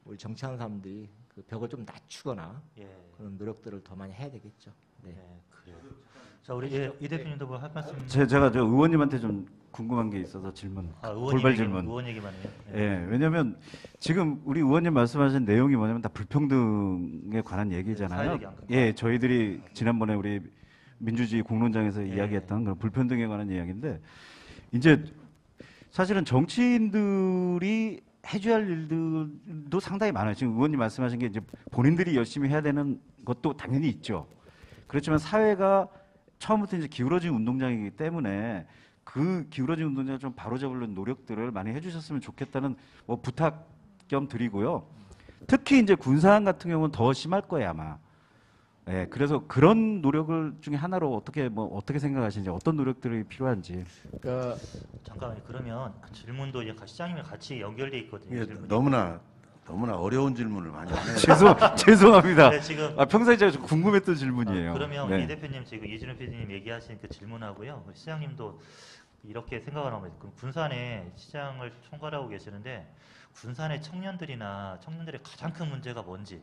D: 우리 정치하는 사람들이 그 벽을 좀 낮추거나
B: 예.
D: 그런 노력들을 더 많이 해야 되겠죠. 네.
B: 네, 그래요. 자, 우리 이 대표님도 뭐 할 말씀.
E: 제가 저 의원님한테 좀 궁금한 게 있어서 질문, 돌발 질문.
B: 의원 얘기만 해요.
E: 예, 왜냐하면 지금 우리 의원님 말씀하신 내용이 뭐냐면 다 불평등에 관한 얘기잖아요.
B: 사회적인 양극화.
E: 예, 저희들이 지난번에 우리 민주주의 공론장에서
B: 예.
E: 이야기했던 그런 불평등에 관한 이야기인데 이제 사실은 정치인들이 해줘야 할 일들도 상당히 많아요. 지금 의원님 말씀하신 게 이제 본인들이 열심히 해야 되는 것도 당연히 있죠. 그렇지만 사회가 처음부터 이제 기울어진 운동장이기 때문에 그 기울어진 운동장을 좀 바로잡으려는 노력들을 많이 해주셨으면 좋겠다는 뭐 부탁 겸 드리고요. 특히 이제 군사안 같은 경우는 더 심할 거예요 아마. 예, 그래서 그런 노력을 중에 하나로 어떻게 생각하시는지 어떤 노력들이 필요한지.
D: 그러니까
B: 잠깐만요. 그러면 그 질문도 이제 시장님이 같이 연결돼 있거든요.
C: 이게
B: 질문이.
C: 너무나 어려운 질문을 많이 하네요.
E: 죄송합니다.
B: 네, 지금
E: 평소에 제가 좀 궁금했던 질문이에요.
B: 그러면
E: 네.
B: 이 대표님 지금 이준호 PD님 얘기하신 그 질문하고요. 우리 시장님도 이렇게 생각을 하면 그럼 군산에 시장을 총괄하고 계시는데 군산의 청년들의 가장 큰 문제가 뭔지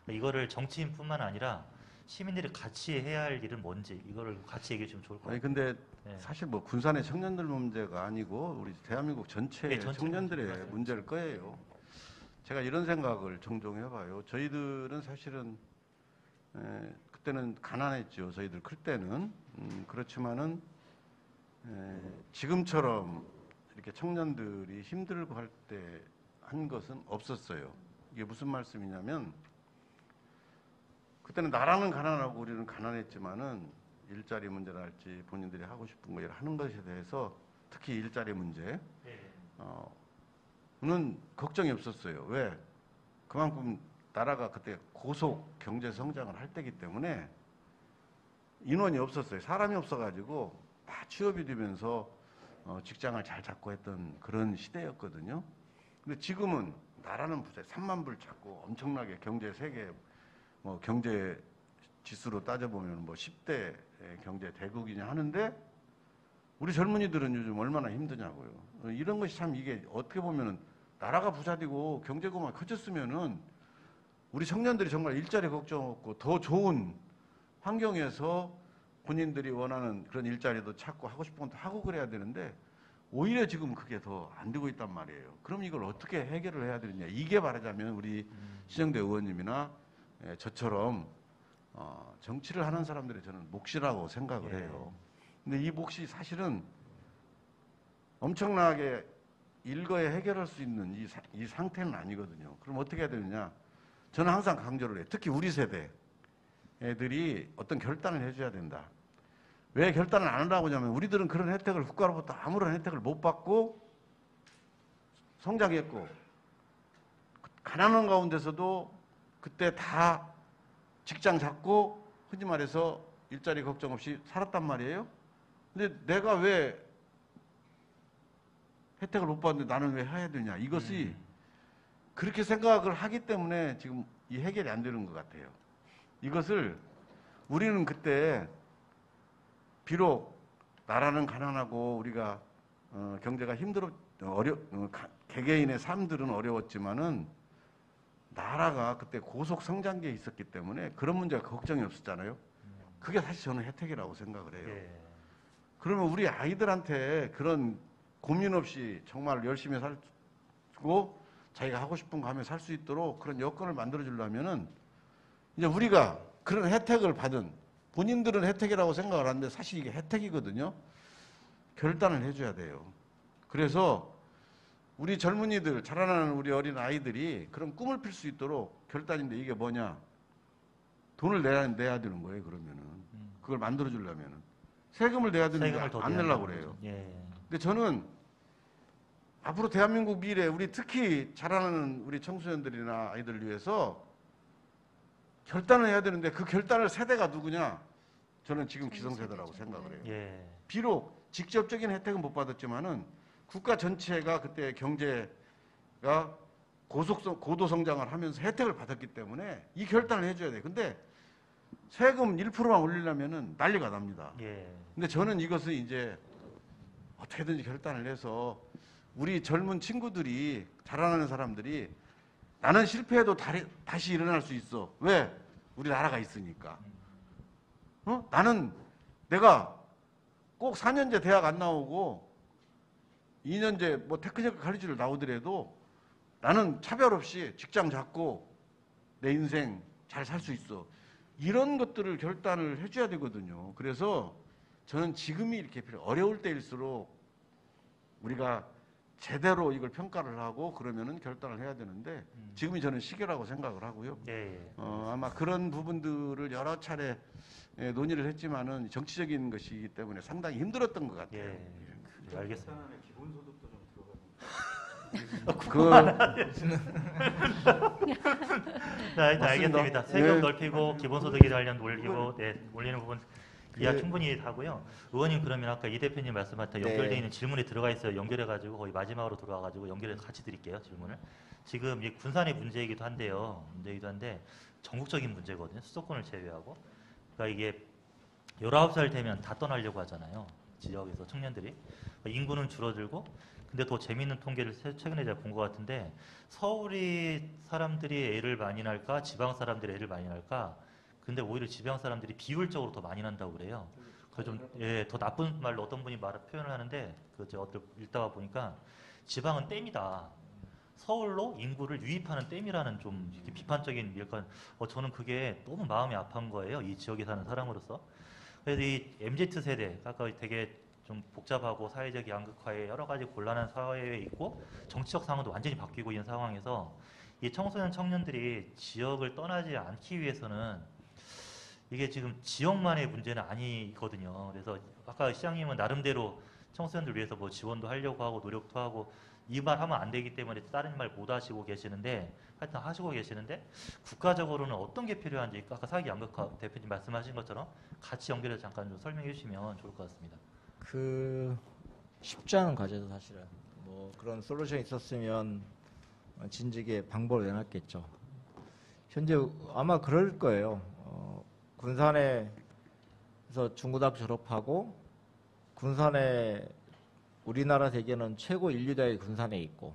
B: 이거를 정치인뿐만 아니라 시민들이 같이 해야 할 일은 뭔지 이거를 같이 얘기해 주면 좋을 것
C: 아니
B: 같아요.
C: 근데
B: 네.
C: 사실 뭐 군산의 청년들 문제가 아니고 우리 대한민국 전체
B: 네, 전체
C: 청년들의
B: 맞아요.
C: 문제일 거예요. 제가 이런 생각을 종종 해봐요. 저희들은 사실은 그때는 가난했죠. 저희들 클 때는 그렇지만은 지금처럼 이렇게 청년들이 힘들고 할 때 한 것은 없었어요. 이게 무슨 말씀이냐면 그때는 나라는 가난하고 우리는 가난했지만은 일자리 문제랄지 본인들이 하고 싶은 거 하는 것에 대해서 특히 일자리 문제 는 걱정이 없었어요. 왜? 그만큼 나라가 그때 고속 경제 성장을 할 때기 때문에 인원이 없었어요. 사람이 없어가지고 다 취업이 되면서 직장을 잘 잡고 했던 그런 시대였거든요. 근데 지금은 나라는 부자 3만 불 찾고 엄청나게 세계 경제 지수로 따져보면 10대 경제 대국이냐 하는데 우리 젊은이들은 요즘 얼마나 힘드냐고요. 이런 것이 참 이게 어떻게 보면은 나라가 부자되고 경제고만 커졌으면은 우리 청년들이 정말 일자리 걱정 없고 더 좋은 환경에서 본인들이 원하는 그런 일자리도 찾고 하고 싶은 것도 하고 그래야 되는데 오히려 지금 그게 더 안 되고 있단 말이에요. 그럼 이걸 어떻게 해결을 해야 되느냐. 이게 말하자면 우리 시정대 의원님이나 저처럼 정치를 하는 사람들이 저는 몫이라고 생각을 해요. 근데 이 몫이 사실은 엄청나게 일거에 해결할 수 있는 이 상태는 아니거든요. 그럼 어떻게 해야 되느냐. 저는 항상 강조를 해요. 특히 우리 세대 애들이 어떤 결단을 해줘야 된다. 왜 결단을 안 하려고 하냐면 우리들은 그런 혜택을 국가로부터 아무런 혜택을 못 받고 성장했고 가난한 가운데서도 그때 다 직장 잡고 흔히 말해서 일자리 걱정 없이 살았단 말이에요. 근데 내가 왜 혜택을 못 받는데 나는 왜 해야 되냐. 이것이 그렇게 생각을 하기 때문에 지금 이 해결이 안 되는 것 같아요. 이것을 우리는 그때 비록 나라는 가난하고 우리가 경제가 개개인의 삶들은 어려웠지만은 나라가 그때 고속 성장기에 있었기 때문에 그런 문제가 걱정이 없었잖아요. 그게 사실 저는 혜택이라고 생각을 해요.
B: 예.
C: 그러면 우리 아이들한테 그런 고민 없이 정말 열심히 살고 자기가 하고 싶은 거 하면 살 수 있도록 그런 여건을 만들어 주려면은 이제 우리가 그런 혜택을 받은 본인들은 혜택이라고 생각을 하는데 사실 이게 혜택이거든요. 결단을 해줘야 돼요. 그래서 우리 젊은이들, 자라나는 우리 어린 아이들이 그런 꿈을 필 수 있도록 결단인데 이게 뭐냐? 돈을 내야 되는 거예요. 그러면은 그걸 만들어 주려면은 세금을 내야 되는데
B: 세금을 더
C: 안
B: 내야
C: 내려고
B: 되는
C: 그래요.
B: 거죠. 예.
C: 근데 저는 앞으로 대한민국 미래, 우리 특히 자라나는 우리 청소년들이나 아이들을 위해서 결단을 해야 되는데 그 결단을 세대가 누구냐? 저는 지금 기성세대라고 생각을 해요.
B: 예.
C: 비록 직접적인 혜택은 못 받았지만은 국가 전체가 그때 경제가 고도 성장을 하면서 혜택을 받았기 때문에 이 결단을 해줘야 돼요. 근데 세금 1%만 올리려면은 난리가 납니다.
B: 예.
C: 근데 저는 이것을 이제 어떻게든지 결단을 해서 우리 젊은 친구들이 자라나는 사람들이 나는 실패해도 다시 일어날 수 있어. 왜? 우리 나라가 있으니까. 나는 내가 꼭 4년제 대학 안 나오고 2년제 뭐 테크니컬 칼리지를 나오더라도 나는 차별 없이 직장 잡고 내 인생 잘 살 수 있어. 이런 것들을 결단을 해줘야 되거든요. 그래서 저는 지금이 이렇게 어려울 때일수록 우리가 제대로 이걸 평가를 하고 그러면은 결단을 해야 되는데 지금이 저는 시기라고 생각을 하고요.
B: 예.
C: 아마 그런 부분들을 여러 차례 논의를 했지만은 정치적인 것이기 때문에 상당히 힘들었던 것 같아요.
B: 예. 예. 알겠습니다. 자, 일단 알겠습니다. 세금
C: 예.
B: 넓히고 기본소득에 관련 올리고 올리는 부분 이해 충분히 하고요. 의원님 그러면 아까 이 대표님 말씀하셨던 연결되어 있는 질문이 들어가 있어요. 연결해가지고 거의 마지막으로 들어와가지고 연결해서 같이 드릴게요. 질문을. 지금 이 군산의 문제이기도 한데요. 문제이기도 한데 전국적인 문제거든요. 수도권을 제외하고. 그러니까 이게 19살 되면 다 떠나려고 하잖아요. 지역에서 청년들이. 인구는 줄어들고 근데 더 재미있는 통계를 최근에 제가 본 것 같은데 서울이 사람들이 애를 많이 낳을까 지방 사람들이 애를 많이 낳을까 근데 오히려 지방 사람들이 비율적으로 더 많이 난다고 그래요. 그 더 나쁜 말로 어떤 분이 표현을 하는데 그 제가 읽다가 보니까 지방은 댐이다. 서울로 인구를 유입하는 댐이라는 좀 이렇게 비판적인 약간 저는 그게 너무 마음이 아픈 거예요. 이 지역에 사는 사람으로서. 그래서 이 MZ 세대 아까 되게 좀 복잡하고 사회적 양극화에 여러 가지 곤란한 사회에 있고 정치적 상황도 완전히 바뀌고 있는 상황에서 이 청소년 청년들이 지역을 떠나지 않기 위해서는 이게 지금 지역만의 문제는 아니거든요. 그래서 아까 시장님은 나름대로 청소년들 위해서 뭐 지원도 하려고 하고 노력도 하고 이 말 하면 안 되기 때문에 다른 말 못 하시고 계시는데 하여튼 하시고 계시는데 국가적으로는 어떤 게 필요한지 아까 사회적 양극화 대표님 말씀하신 것처럼 같이 연결해서 잠깐 좀 설명해 주시면 좋을 것 같습니다.
D: 쉽지 않은 과제죠, 사실은. 뭐 그런 솔루션이 있었으면 진즉에 방법을 내놨겠죠. 현재 아마 그럴 거예요. 군산에서 중고등학교 졸업하고 군산에 우리나라 대개는 최고 인류대학이 군산에 있고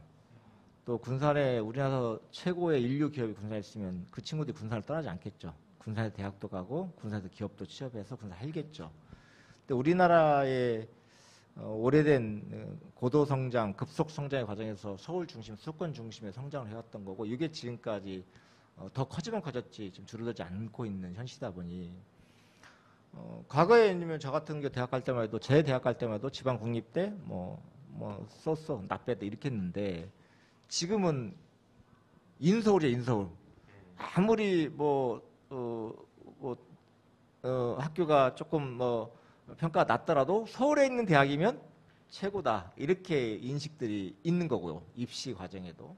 D: 또 군산에 우리나라 최고의 인류 기업이 군산에 있으면 그 친구들이 군산을 떠나지 않겠죠. 군산에 대학도 가고 군산에서 기업도 취업해서 군산 살겠죠. 근데 우리나라의 오래된 고도 성장, 급속 성장의 과정에서 서울 중심, 수도권 중심의 성장을 해왔던 거고 이게 지금까지 더 커지면 커졌지 지금 줄어들지 않고 있는 현실이다 보니 과거에는 저 같은 게 대학 갈 때만 해도 제 대학 갈 때만 해도 지방 국립대 뭐 썼어 나빼다 이렇게 했는데 지금은 인서울이야 인서울. 아무리 학교가 조금 평가가 낮더라도 서울에 있는 대학이면 최고다 이렇게 인식들이 있는 거고요. 입시 과정에도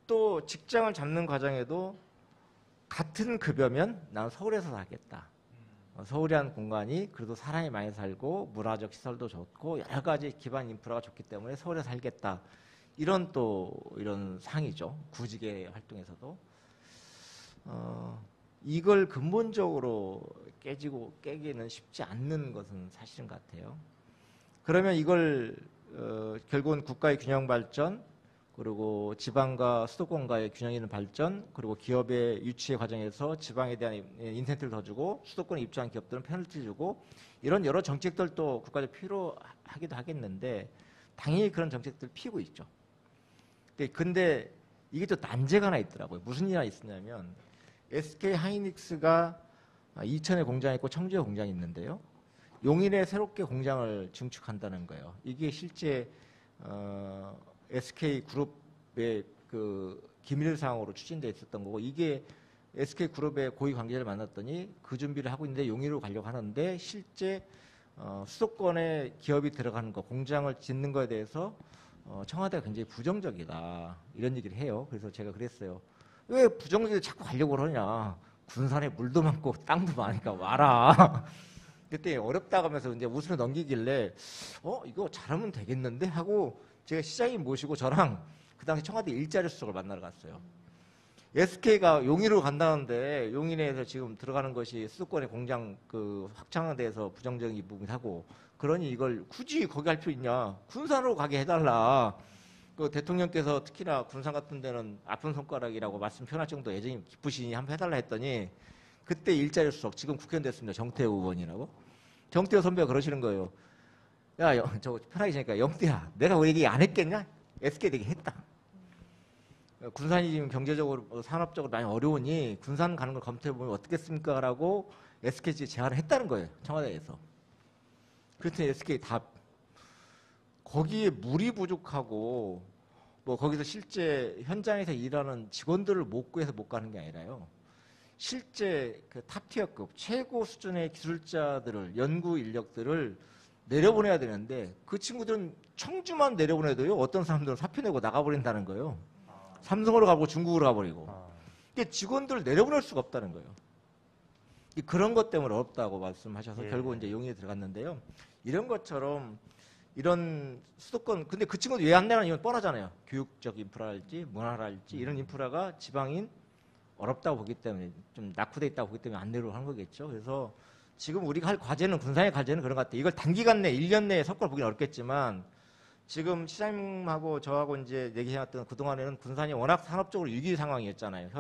D: 또 직장을 잡는 과정에도 같은 급여면 난 서울에서 살겠다. 서울이라는 공간이 그래도 사람이 많이 살고 문화적 시설도 좋고 여러 가지 기반 인프라가 좋기 때문에 서울에 살겠다. 이런 상이죠. 구직의 활동에서도. 이걸 근본적으로 깨기는 쉽지 않는 것은 사실인 것 같아요. 그러면 이걸 결국은 국가의 균형 발전, 그리고 지방과 수도권과의 균형 있는 발전, 그리고 기업의 유치의 과정에서 지방에 대한 인센티브를 더 주고 수도권에 입주한 기업들은 페널티 주고 이런 여러 정책들도 국가적 필요하기도 하겠는데 당연히 그런 정책들 피고 있죠. 근데 이게 또 난제가 하나 있더라고요. 무슨 일이 있었냐면 SK 하이닉스가 이천에 공장이 있고 청주에 공장이 있는데요. 용인에 새롭게 공장을 증축한다는 거예요. 이게 실제 SK 그룹의 그 기밀 사항으로 추진돼 있었던 거고 이게 SK 그룹의 고위 관계자를 만났더니 그 준비를 하고 있는데 용인으로 가려고 하는데 실제 수도권에 기업이 들어가는 거, 공장을 짓는 거에 대해서 청와대가 굉장히 부정적이다 이런 얘기를 해요. 그래서 제가 그랬어요. 왜 부정적으로 자꾸 가려고 그러냐? 군산에 물도 많고 땅도 많으니까 와라. 그때 어렵다고 하면서 이제 웃으며 넘기길래 이거 잘하면 되겠는데 하고 제가 시장님 모시고 저랑 그 당시 청와대 일자리 수석을 만나러 갔어요. SK가 용인으로 간다는데 용인에서 지금 들어가는 것이 수도권의 공장 그 확장에 대해서 부정적인 부분하고 그러니 이걸 굳이 거기 할 필요 있냐? 군산으로 가게 해달라. 그 대통령께서 특히나 군산 같은 데는 아픈 손가락이라고 말씀 표현할 정도 애정이 깊으시니 한번 해달라 했더니 그때 일자리 수석 지금 국회의원 됐습니다. 정태호 의원이라고. 정태호 선배가 그러시는 거예요. 야, 저 편하게 지니까 영태야, 내가 왜 얘기 안 했겠냐? SK 되게 했다. 군산이 지금 경제적으로 산업적으로 많이 어려우니 군산 가는 걸 검토해보면 어떻겠습니까? 라고 SK 제안을 했다는 거예요. 청와대에서. 그랬더니 SK 답. 거기에 물이 부족하고 뭐 거기서 실제 현장에서 일하는 직원들을 못 구해서 못 가는 게 아니라요. 실제 그 탑티어급 최고 수준의 기술자들을 연구 인력들을 내려보내야 되는데 그 친구들은 청주만 내려보내도요. 어떤 사람들은 사표 내고 나가버린다는 거예요. 삼성으로 가고 중국으로 가버리고. 이게 직원들을 내려보낼 수가 없다는 거예요. 그런 것 때문에 어렵다고 말씀하셔서 결국 이제 용인에 들어갔는데요. 이런 것처럼 이런 수도권 근데 그 친구들 왜 안 내는 이유는 뻔하잖아요. 교육적 인프라랄지 문화랄지 이런 인프라가 지방인 어렵다고 보기 때문에 좀 낙후돼 있다고 보기 때문에 안 내려고 하는 거겠죠. 그래서 지금 우리가 할 과제는 군산의 과제는 그런 것 같아요. 이걸 단기간 내 1년 내에 성과를 보기는 어렵겠지만 지금 시장님하고 저하고 이제 얘기해왔던 그동안에는 군산이 워낙 산업적으로 위기 상황이었잖아요.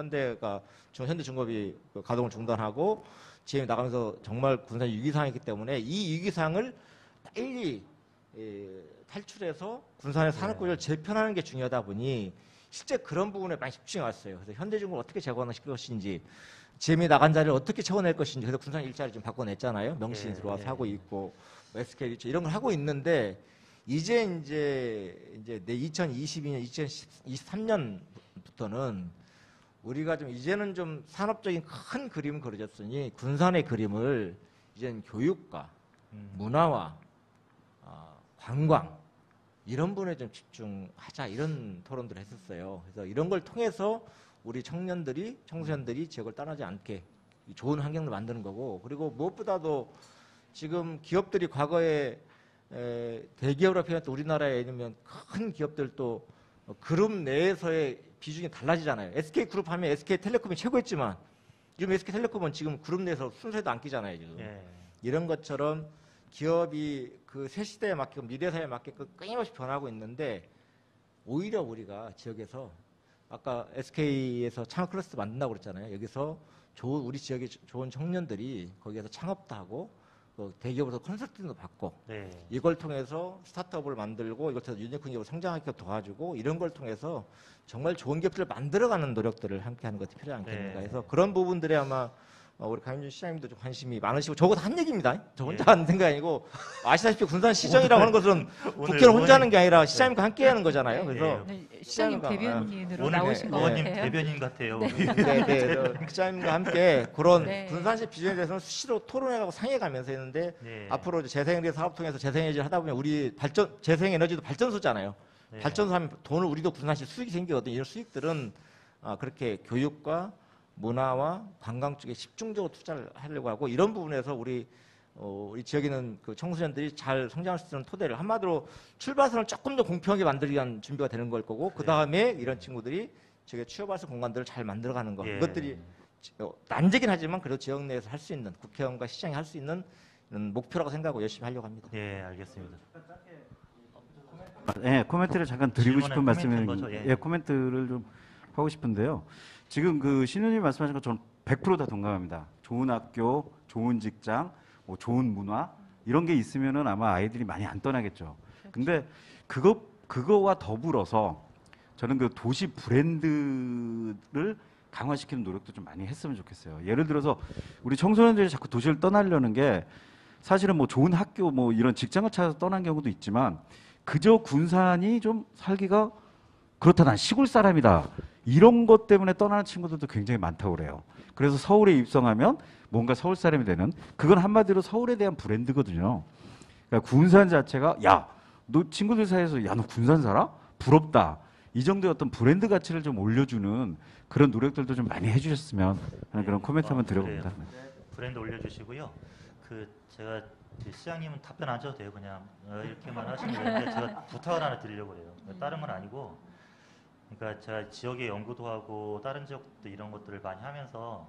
D: 현대중공업이 가동을 중단하고 GM이 나가면서 정말 군산이 위기 상황이기 때문에 이 위기 상황을 빨리 탈출해서 군산의 산업구조를 재편하는 게 중요하다 보니 실제 그런 부분에 많이 집중해 왔어요. 그래서 현대중공을 어떻게 재건시킬 것인지 GM이 나간 자리를 어떻게 채워낼 것인지 그래서 군산 일자리 좀 바꿔냈잖아요. 명신이 들어와서 하고 있고 SK 이런 걸 하고 있는데 이제 2022년, 2023년부터는 우리가 좀 이제는 좀 산업적인 큰 그림을 그려졌으니 군산의 그림을 이제는 교육과 문화와 관광 이런 분에 좀 집중하자 이런 토론들을 했었어요. 그래서 이런 걸 통해서 우리 청소년들이 지역을 떠나지 않게 좋은 환경을 만드는 거고 그리고 무엇보다도 지금 기업들이 과거에 대기업으로 표현했던 우리나라에 있는 큰 기업들도 그룹 내에서의 비중이 달라지잖아요. SK그룹 하면 SK텔레콤이 최고였지만 지금 SK텔레콤은 지금 그룹 내에서 순서에도 안 끼잖아요. 지금. 이런 것처럼 기업이 그 새 시대에 맞게끔 미래 사회에 맞게끔 끊임없이 변하고 있는데 오히려 우리가 지역에서 아까 SK에서 창업 클러스터 만든다고 그랬잖아요. 여기서 우리 지역의 좋은 청년들이 거기에서 창업도 하고 대기업으로서 컨설팅도 받고 이걸 통해서 스타트업을 만들고 이걸 통해서 유니콘 기업을 성장하게 도와주고 이런 걸 통해서 정말 좋은 기업들을 만들어가는 노력들을 함께하는 것이 필요하지 않겠는가 해서 그런 부분들에 아마 우리 강윤준 시장님도 좀 관심이 많으시고 저거 한 얘기입니다. 저 혼자 하는 생각이 아니고 아시다시피 군산시정이라고 하는 것은 국회는 혼자 하는 게 아니라 시장님과 함께 하는 거잖아요. 그래서
A: 시장님 대변인으로
B: 오늘
A: 나오신 것
B: 의원님
A: 같아요.
B: 대변인 같아요.
D: 시장님과 함께 그런 군산시 비전에 대해서는 수시로 토론해가고 상의해가면서 했는데 앞으로 이제 재생에너지 사업 통해서 재생에너지를 하다 보면 우리 재생에너지도 발전소잖아요. 발전소 하면 돈을 우리도 군산시 수익이 생기거든요. 이런 수익들은 그렇게 교육과 문화와 관광 쪽에 집중적으로 투자를 하려고 하고 이런 부분에서 우리 지역에 있는 그 청소년들이 잘 성장할 수 있는 토대를 한마디로 출발선을 조금 더 공평하게 만들기 위한 준비가 되는 걸 거고 그 다음에 이런 친구들이 지역에 취업할 수 있는 공간들을 잘 만들어가는 거
B: 예.
D: 이것들이 난제긴 하지만 그래도 지역 내에서 할 수 있는 국회의원과 시장이 할 수 있는 이런 목표라고 생각하고 열심히 하려고 합니다.
B: 예, 알겠습니다.
E: 예, 코멘트를 잠깐 드리고
B: 질문에
E: 싶은 말씀이
B: 코멘트인 거죠? 예.
E: 예, 코멘트를 좀 하고 싶은데요. 지금 그 신우님 말씀하신 것 저는 100%다 동감합니다. 좋은 학교, 좋은 직장, 뭐 좋은 문화 이런 게 있으면은 아마 아이들이 많이 안 떠나겠죠. 근데 그거와 더불어서 저는 그 도시 브랜드를 강화시키는 노력도 좀 많이 했으면 좋겠어요. 예를 들어서 우리 청소년들이 자꾸 도시를 떠나려는 게 사실은 뭐 좋은 학교 뭐 이런 직장을 찾아서 떠난 경우도 있지만 그저 군산이 좀 살기가 그렇다 난 시골 사람이다 이런 것 때문에 떠나는 친구들도 굉장히 많다고 그래요. 그래서 서울에 입성하면 뭔가 서울 사람이 되는 그건 한마디로 서울에 대한 브랜드거든요. 그러니까 군산 자체가 야, 너 친구들 사이에서 야, 너 군산 살아? 부럽다. 이 정도의 어떤 브랜드 가치를 좀 올려주는 그런 노력들도 좀 많이 해주셨으면 하는 그런 코멘트 한번 드려봅니다.
B: 브랜드 올려주시고요. 그 제가 시장님은 답변 안 줘도 돼요. 그냥 이렇게만 하시면 되는데 제가 부탁을 하나 드리려고 해요. 다른 건 아니고, 그러니까 제가 지역에 연구도 하고 다른 지역도 이런 것들을 많이 하면서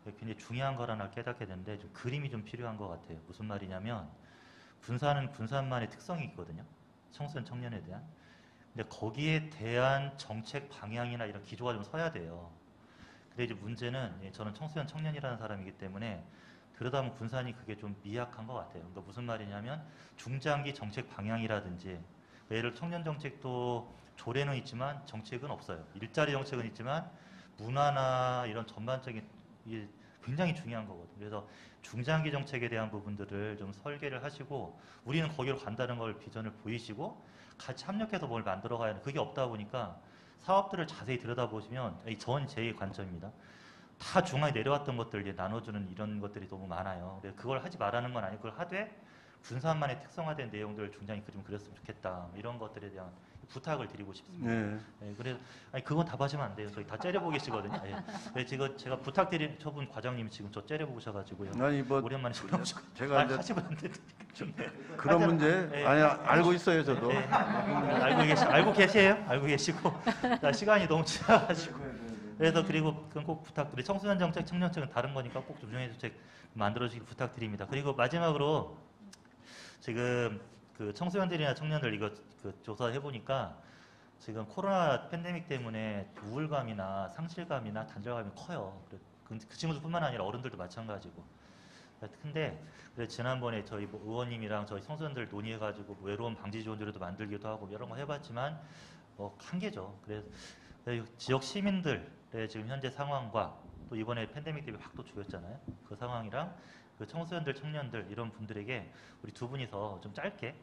B: 굉장히 중요한 거라나 깨닫게 되는데 좀 그림이 좀 필요한 것 같아요. 무슨 말이냐면 군산은 군산만의 특성이 있거든요. 청소년 청년에 대한. 근데 거기에 대한 정책 방향이나 이런 기조가 좀 서야 돼요. 근데 이제 문제는 저는 청소년 청년이라는 사람이기 때문에 그러다 보면 군산이 그게 좀 미약한 것 같아요. 그러니까 무슨 말이냐면 중장기 정책 방향이라든지 예를 청년 정책도 조례는 있지만 정책은 없어요. 일자리 정책은 있지만 문화나 이런 전반적인 이게 굉장히 중요한 거거든요. 그래서 중장기 정책에 대한 부분들을 좀 설계를 하시고 우리는 거기로 간다는 걸 비전을 보이시고 같이 협력해서 뭘 만들어가야 하는 그게 없다 보니까 사업들을 자세히 들여다보시면 전 제 관점입니다. 다 중앙에 내려왔던 것들 이제 나눠주는 이런 것들이 너무 많아요. 근데 그걸 하지 말라는 건 아니고 그걸 하되 군산만의 특성화된 내용들을 중장히 좀 그렸으면 좋겠다. 이런 것들에 대한 부탁을 드리고 싶습니다.
C: 네.
B: 네, 그래서 아니 그건 다 봐주면 안 돼요. 저희 다 째려보고 계시거든요. 예. 네, 지금 제가 부탁드린 저분 과장님이 지금 저 째려보셔가지고요.
C: 아니 뭐
B: 오랜만에 전화오시고
C: 제가 이제
B: 하시면 안 되는데
C: 그런 문제
B: 네.
C: 아니 알고 있어요 저도.
B: 네, 알고 계세요? 알고 계시고 자, 시간이 너무 지나가지고 그래서 그리고 그건 꼭 부탁드려요. 청소년 정책, 청년 정책은 다른 거니까 꼭 조정해 정책 만들어주길 부탁드립니다. 그리고 마지막으로 지금 그 청소년들이나 청년들 이거 그 조사해 보니까 지금 코로나 팬데믹 때문에 우울감이나 상실감이나 단절감이 커요. 그 친구들뿐만 아니라 어른들도 마찬가지고. 근데 지난번에 저희 뭐 의원님이랑 저희 청소년들 논의해가지고 뭐 외로움 방지 지원제도도 만들기도 하고 여러 거 해봤지만 뭐 한계죠. 그래서 지역 시민들의 지금 현재 상황과 또 이번에 팬데믹 때문에 확 또 죽였잖아요. 그 상황이랑 그 청소년들, 청년들 이런 분들에게 우리 두 분이서 좀 짧게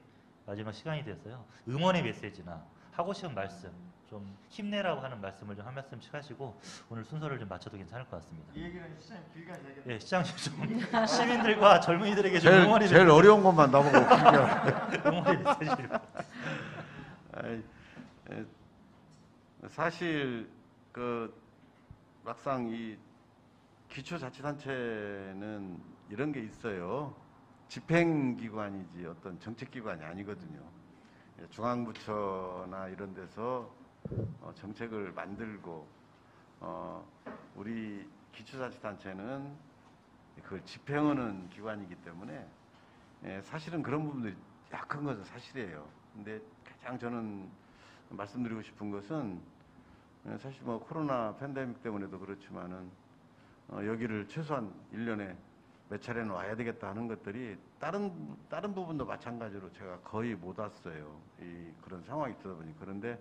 B: 마지막 시간이 됐어요. 응원의 메시지나 하고 싶은 말씀, 좀 힘내라고 하는 말씀을 좀 한 말씀씩 하시고 오늘 순서를 좀 맞춰도 괜찮을 것 같습니다.
D: 이 얘기는 시장님 길게 하셔야겠네요.
B: 예, 시장님 좀 시민들과 젊은이들에게 좀
C: 제일 어려운 것만 나보고 길게.
B: 응원의 메시지를.
C: 아이, 사실 그 막상 이 기초자치단체는 이런 게 있어요. 집행기관이지 어떤 정책기관이 아니거든요. 중앙부처나 이런 데서 정책을 만들고 우리 기초자치단체는 그걸 집행하는 기관이기 때문에 사실은 그런 부분들이 약한 것은 사실이에요. 근데 가장 저는 말씀드리고 싶은 것은 사실 뭐 코로나 팬데믹 때문에도 그렇지만은 여기를 최소한 1년에 몇 차례는 와야 되겠다 하는 것들이 다른 부분도 마찬가지로 제가 거의 못 왔어요. 이 그런 상황이 있다 보니. 그런데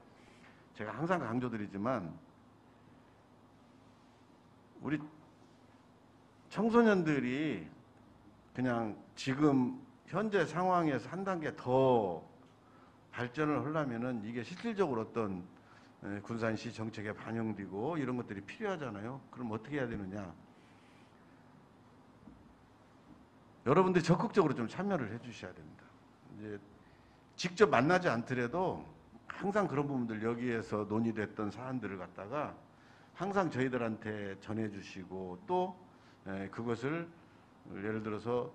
C: 제가 항상 강조드리지만 우리 청소년들이 그냥 지금 현재 상황에서 한 단계 더 발전을 하려면은 이게 실질적으로 어떤 군산시 정책에 반영되고 이런 것들이 필요하잖아요. 그럼 어떻게 해야 되느냐? 여러분들이 적극적으로 좀 참여를 해주셔야 됩니다. 이제 직접 만나지 않더라도 항상 그런 부분들 여기에서 논의됐던 사안들을 갖다가 항상 저희들한테 전해주시고 또 그것을 예를 들어서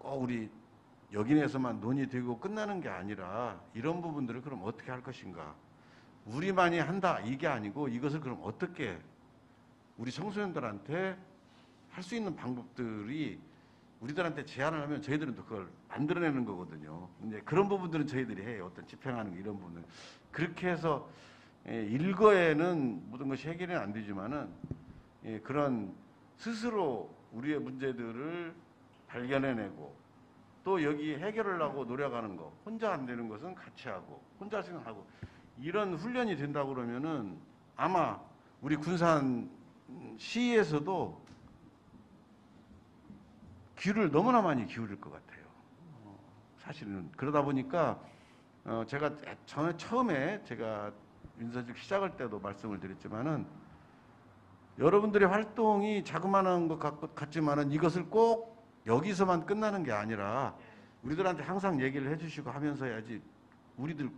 C: 꼭 우리 여기에서만 논의되고 끝나는 게 아니라 이런 부분들을 그럼 어떻게 할 것인가. 우리만이 한다 이게 아니고 이것을 그럼 어떻게 우리 청소년들한테 할 수 있는 방법들이 우리들한테 제안을 하면 저희들은 또 그걸 만들어내는 거거든요. 이제 그런 부분들은 저희들이 해요. 어떤 집행하는 거 이런 부분들. 그렇게 해서 일거에는 모든 것이 해결이 안 되지만은 그런 스스로 우리의 문제들을 발견해내고 또 여기 해결을 하고 노력하는 거, 혼자 안 되는 것은 같이 하고 혼자 생각하고 이런 훈련이 된다고 그러면은 아마 우리 군산시에서도 귀를 너무나 많이 기울일 것 같아요. 사실은 그러다 보니까 제가 처음에 제가 윤서직 시작할 때도 말씀을 드렸지만은 여러분들의 활동이 자그마한 것 같지만은 이것을 꼭 여기서만 끝나는 게 아니라 우리들한테 항상 얘기를 해주시고 하면서 해야지 우리들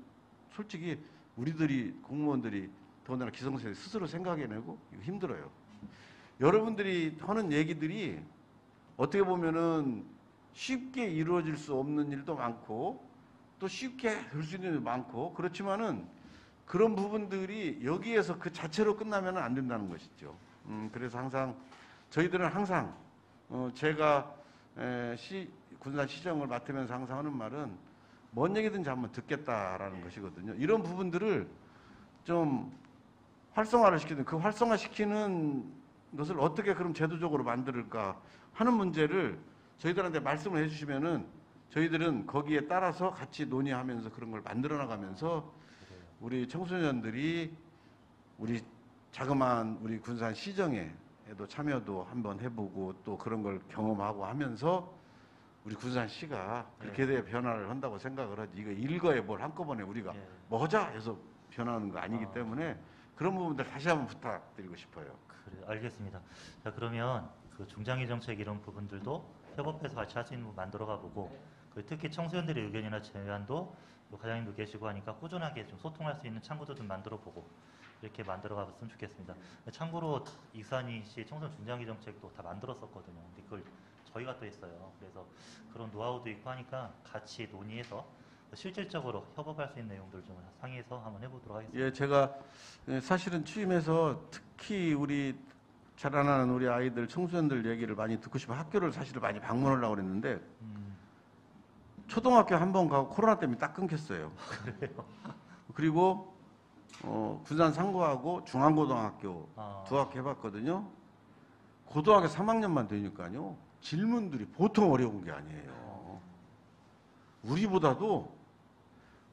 C: 솔직히 우리들이 공무원들이 더군다나 기성세대 스스로 생각해내고 이거 힘들어요. 여러분들이 하는 얘기들이 어떻게 보면은 쉽게 이루어질 수 없는 일도 많고 또 쉽게 될 수 있는 일도 많고 그렇지만은 그런 부분들이 여기에서 그 자체로 끝나면 안 된다는 것이죠. 그래서 항상 저희들은 항상 제가 군산시정을 맡으면서 항상 하는 말은 뭔 얘기든지 한번 듣겠다라는 것이거든요. 이런 부분들을 좀 활성화를 시키는 그 활성화시키는 것을 어떻게 그럼 제도적으로 만들까 하는 문제를 저희들한테 말씀을 해주시면은 저희들은 거기에 따라서 같이 논의하면서 그런 걸 만들어 나가면서 우리 청소년들이 우리 자그마한 우리 군산 시정에도 참여도 한번 해보고 또 그런 걸 경험하고 하면서 우리 군산시가 그렇게 돼 변화를 한다고 생각을 하지 이거 일거에 뭘 한꺼번에 우리가 뭐 하자 해서 변하는 거 아니기 때문에 그런 부분들 다시 한번 부탁드리고 싶어요.
B: 그래, 알겠습니다. 자, 그러면 그 중장기 정책 이런 부분들도 협업해서 같이 할 수 있는 부분 만들어가 보고 특히 청소년들의 의견이나 제안도 과장님도 계시고 하니까 꾸준하게 좀 소통할 수 있는 창구도 좀 만들어 보고 이렇게 만들어 가봤으면 좋겠습니다. 참고로 이산희 씨 청소년 중장기 정책도 다 만들었었거든요. 근데 그걸 저희가 또 했어요. 그래서 그런 노하우도 있고 하니까 같이 논의해서 실질적으로 협업할 수 있는 내용들 좀 상의해서 한번 해보도록 하겠습니다.
C: 예, 제가 사실은 취임해서 특히 우리 자라나는 우리 아이들 청소년들 얘기를 많이 듣고 싶어 학교를 사실은 많이 방문하려고 그랬는데 초등학교 한 번 가고 코로나 때문에 딱 끊겼어요. 그리고 군산 상고하고 중앙고등학교 두 학교 해봤거든요. 고등학교 3학년만 되니까요. 질문들이 보통 어려운 게 아니에요. 우리보다도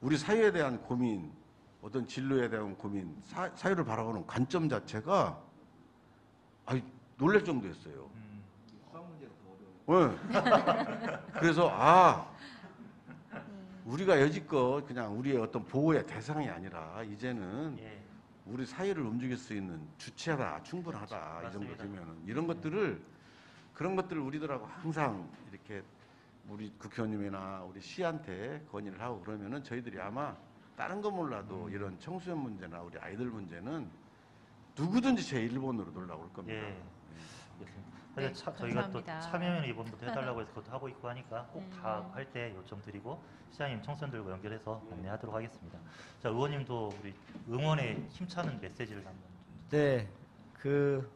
C: 우리 사회에 대한 고민, 어떤 진로에 대한 고민, 사회를 바라보는 관점 자체가 놀랄 정도였어요.
D: 수학 문제가 더 어려워요.
C: 네. 그래서 우리가 여지껏 그냥 우리의 어떤 보호의 대상이 아니라 이제는 우리 사회를 움직일 수 있는 주체다, 충분하다 이 정도 되면은 이런 것들을 그런 것들을 우리들하고 항상 이렇게 우리 국회의원님이나 우리 시한테 건의를 하고 그러면은 저희들이 아마 다른 거 몰라도 이런 청소년 문제나 우리 아이들 문제는 누구든지 제 일본으로 놀라고 올 겁니다.
B: 예.
A: 네,
B: 저희가 또
A: 감사합니다.
B: 참여연 이번부터 해달라고 해서 그것도 하고 있고 하니까 꼭 다 할 때 요청 드리고 시장님 청소년들과 연결해서 안내하도록 하겠습니다. 자, 의원님도 우리 응원에 힘차는 메시지를 한번.
D: 네, 그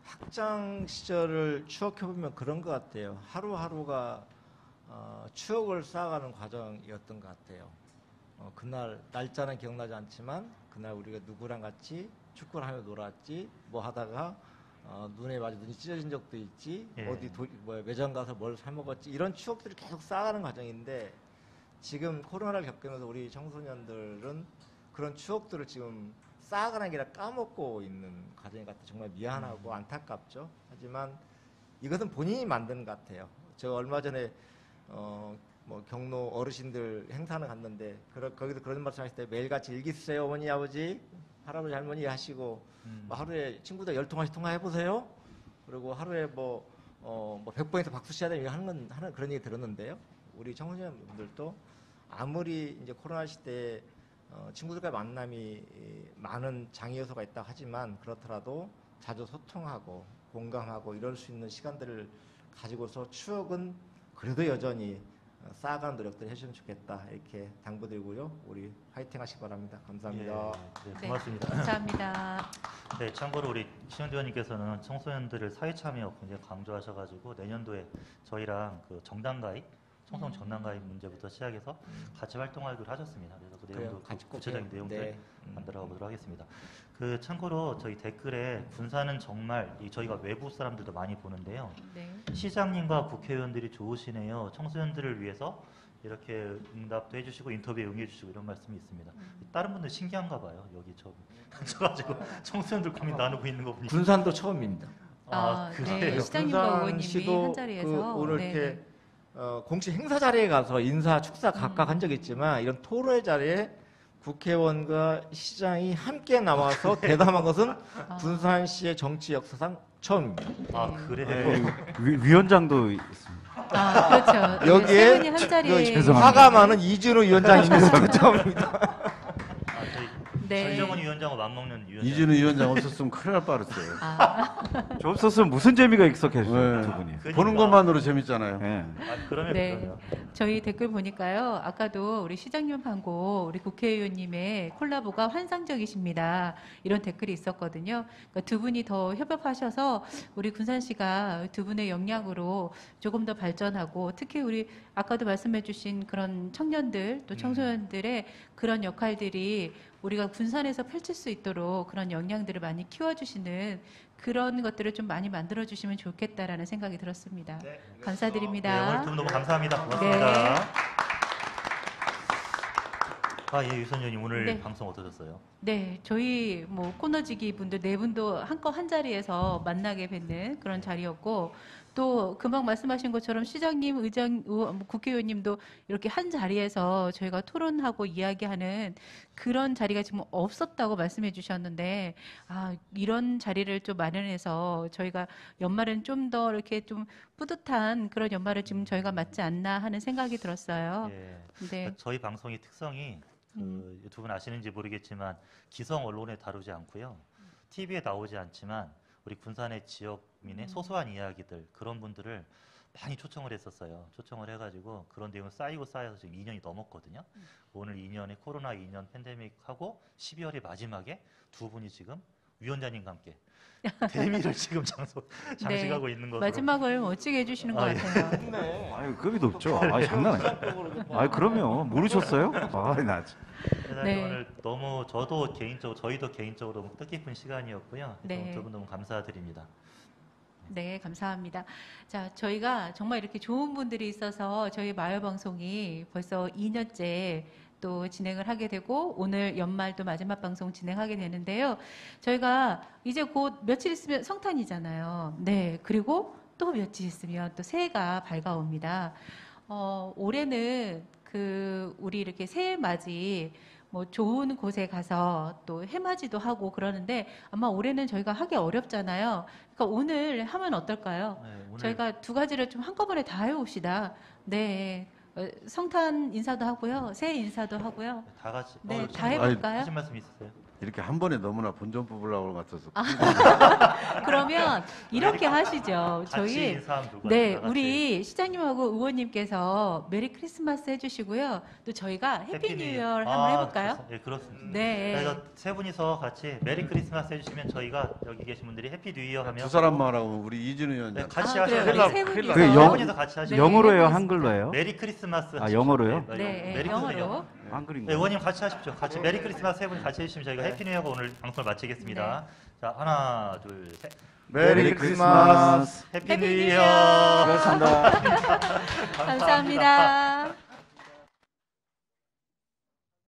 D: 학창 시절을 추억해 보면 그런 것 같아요. 하루하루가 추억을 쌓아가는 과정이었던 것 같아요. 그날 날짜는 기억나지 않지만 그날 우리가 누구랑 같이 축구를 하며 놀았지, 뭐 하다가 눈에 맞아 눈이 찢어진 적도 있지, 어디 매점 가서 뭘 사 먹었지, 이런 추억들이 계속 쌓아가는 과정인데 지금 코로나를 겪으면서 우리 청소년들은 그런 추억들을 지금 쌓아가는 게 아니라 까먹고 있는 과정이 같아 정말 미안하고 안타깝죠. 하지만 이것은 본인이 만든 것 같아요. 제가 얼마 전에 뭐 경로 어르신들 행사를 갔는데 거기서 그런 말씀하실 때 매일같이 일기 쓰세요 어머니 아버지 할아버지 할머니 하시고 뭐 하루에 친구들 10통화씩 통화해보세요. 그리고 하루에 뭐 100번에서 박수 쳐야 되는 하는 그런 얘기 들었는데요. 우리 청소년분들도 아무리 이제 코로나 시대에 친구들과 만남이 많은 장애 요소가 있다 하지만 그렇더라도 자주 소통하고 공감하고 이럴 수 있는 시간들을 가지고서 추억은 그래도 여전히 쌓아가는 노력들을 해주면 좋겠다 이렇게 당부드리고요. 우리 화이팅 하시기 바랍니다. 감사합니다.
B: 예, 네, 고맙습니다.
A: 감사합니다.
B: 네, 참고로 우리 신현주 의원님께서는 청소년들을 사회 참여 굉장히 강조하셔가지고 내년도에 저희랑 그 정당 가입, 청소년 정당 가입 문제부터 시작해서 같이 활동하기로 하셨습니다. 그래서 그
D: 그래요.
B: 내용도
D: 같이 꼭
B: 구체적인
D: 해요.
B: 내용들
D: 네.
B: 만들어 보도록 하겠습니다. 그 참고로 저희 댓글에 군사는 정말 저희가 외부 사람들도 많이 보는데요.
A: 네.
B: 시장님과 국회의원들이 좋으시네요. 청소년들을 위해서 이렇게 응답도 해주시고 인터뷰에 응해주시고 이런 말씀이 있습니다. 다른 분들 신기한가 봐요. 여기 저 앉아가지고 청소년들 고민 나누고 있는 거 보니까.
D: 군산도 처음입니다.
A: 아,
B: 그래요?
A: 네. 시장님과
D: 군산
A: 의원님이
D: 시도
A: 한 자리에서
D: 그 오늘
A: 네,
D: 이렇게 공식 행사 자리에 가서 인사 축사 각각 한 적이 있지만 이런 토론회 자리에 국회의원과 시장이 함께 나와서 대담한 것은 군산시의 정치 역사상 처음입니다.
B: 아
A: 네.
B: 그래요?
E: 위원장도 있습니다.
A: 아, 그렇죠. 네,
D: 여기에
A: 세 분이 한 자리에
E: 죄송합니다.
D: 화가 많은 이준호 위원장이 있는 것도 처음입니다.
B: 아, 저희
A: 네.
B: 전정은 위원장하고 맞먹는 위원장.
C: 이준우 위원장 없었으면 큰일 날 뻔했어요.
E: 저 없었으면 무슨 재미가 있었겠어요,
C: 네.
E: 두 분이.
B: 그러니까.
C: 보는 것만으로 재밌잖아요.
E: 예.
B: 아, 그러면
A: 네.
B: 그러면.
A: 저희 댓글 보니까요. 아까도 우리 시장님하고 우리 국회의원님의 콜라보가 환상적이십니다. 이런 댓글이 있었거든요. 그러니까 두 분이 더 협업하셔서 우리 군산시가 두 분의 역량으로 조금 더 발전하고 특히 우리 아까도 말씀해주신 그런 청년들 또 청소년들의 그런 역할들이 우리가 군산에서 펼칠 수 있도록 그런 역량들을 많이 키워주시는 그런 것들을 좀 많이 만들어주시면 좋겠다라는 생각이 들었습니다.
B: 네,
A: 감사드립니다.
B: 오늘 두 분 너무 감사합니다. 고맙습니다.
A: 네.
B: 아, 예, 유선 의원님 오늘
A: 네.
B: 방송 어떠셨어요?
A: 네, 저희 뭐 코너지기 분들 네 분도 한껏 한 자리에서 만나게 뵙는 그런 자리였고 또 금방 말씀하신 것처럼 시장님, 국회의원님도 이렇게 한 자리에서 저희가 토론하고 이야기하는 그런 자리가 지금 없었다고 말씀해 주셨는데 아, 이런 자리를 좀 마련해서 저희가 연말은 좀 더 이렇게 좀 뿌듯한 그런 연말을 지금 저희가 맞지 않나 하는 생각이 들었어요.
B: 예.
A: 네.
B: 저희 방송의 특성이 두 분 아시는지 모르겠지만 기성 언론에 다루지 않고요. TV에 나오지 않지만 우리 군산의 지역민의 소소한 이야기들 그런 분들을 많이 초청을 했었어요. 초청을 해가지고 그런 내용이 쌓여서 지금 2년이 넘었거든요. 오늘 2년의 코로나 2년 팬데믹하고 12월의 마지막에 두 분이 지금 위원장님과 함께 대미를 지금 장식하고 있는 것으로
A: 마지막을 멋지게 해주시는 것
B: 아, 예.
A: 같아요.
E: 아유, 급이 높죠. 아, 장난 아니에요. 아, 그럼요. 모르셨어요? 아, 나 참.
B: 그래서
A: 네.
B: 오늘 너무 저도 개인적으로 저희도 개인적으로 너무 뜻깊은 시간이었고요.
A: 네.
B: 두 분 너무 감사드립니다.
A: 네, 감사합니다. 자, 저희가 정말 이렇게 좋은 분들이 있어서 저희 마을 방송이 벌써 2년째 또 진행을 하게 되고 오늘 연말도 마지막 방송 진행하게 되는데요. 저희가 이제 곧 며칠 있으면 성탄이잖아요. 네, 그리고 또 며칠 있으면 또 새해가 밝아옵니다. 올해는 우리 이렇게 새해 맞이 뭐 좋은 곳에 가서 또 해맞이도 하고 그러는데 아마 올해는 저희가 하기 어렵잖아요. 그러니까 오늘 하면 어떨까요?
B: 네, 오늘
A: 저희가 두 가지를 좀 한꺼번에 다 해봅시다. 네. 성탄 인사도 하고요. 새해 인사도 하고요.
B: 다 같이
A: 네, 다
B: 참-
A: 해볼까요?
B: 하신 말씀 있으세요?
C: 이렇게 한 번에 너무나 본전 뽑으려고 같아서
A: 그러면 이렇게 하시죠.
B: 같이
A: 저희
B: 인사하면 좋을 것
A: 네,
B: 같아요. 다 같이.
A: 우리 시장님하고 의원님께서 메리 크리스마스 해주시고요. 또 저희가 해피 뉴 이어 한번 해볼까요?
B: 네, 그렇습니다.
A: 네.
B: 그래서 세 분이서 같이 메리 크리스마스 해주시면 저희가 여기 계신 분들이 해피 뉴 이어 하면
C: 두 사람만 하고 우리 이준우
B: 네,
C: 위원장
B: 같이
A: 아,
B: 하셔야
A: 그래요.
B: 돼요.
A: 우리 세
C: 큰일
A: 분이서.
E: 그
B: 세
E: 영-
B: 분이서 같이 하시면
A: 네,
E: 영어로요,
A: 해보겠습니다.
E: 한글로요?
B: 메리 크리스마스
E: 아,
B: 하십시오.
E: 영어로요?
A: 네,
B: 메리
A: 영어로.
E: 한글인
B: 네,
E: 거.
B: 의원님 같이 하십시오. 같이 메리 크리스마스 세 분이 같이 해주시면 저희가 해피 뉴 이어가 오늘 방송을 마치겠습니다. 자, 하나, 둘, 셋.
C: 메리 크리스마스.
B: 해피
A: 해피
B: 뉴
A: 뉴
B: 이어.
A: 이어.
E: 수고하셨습니다.
A: 감사합니다.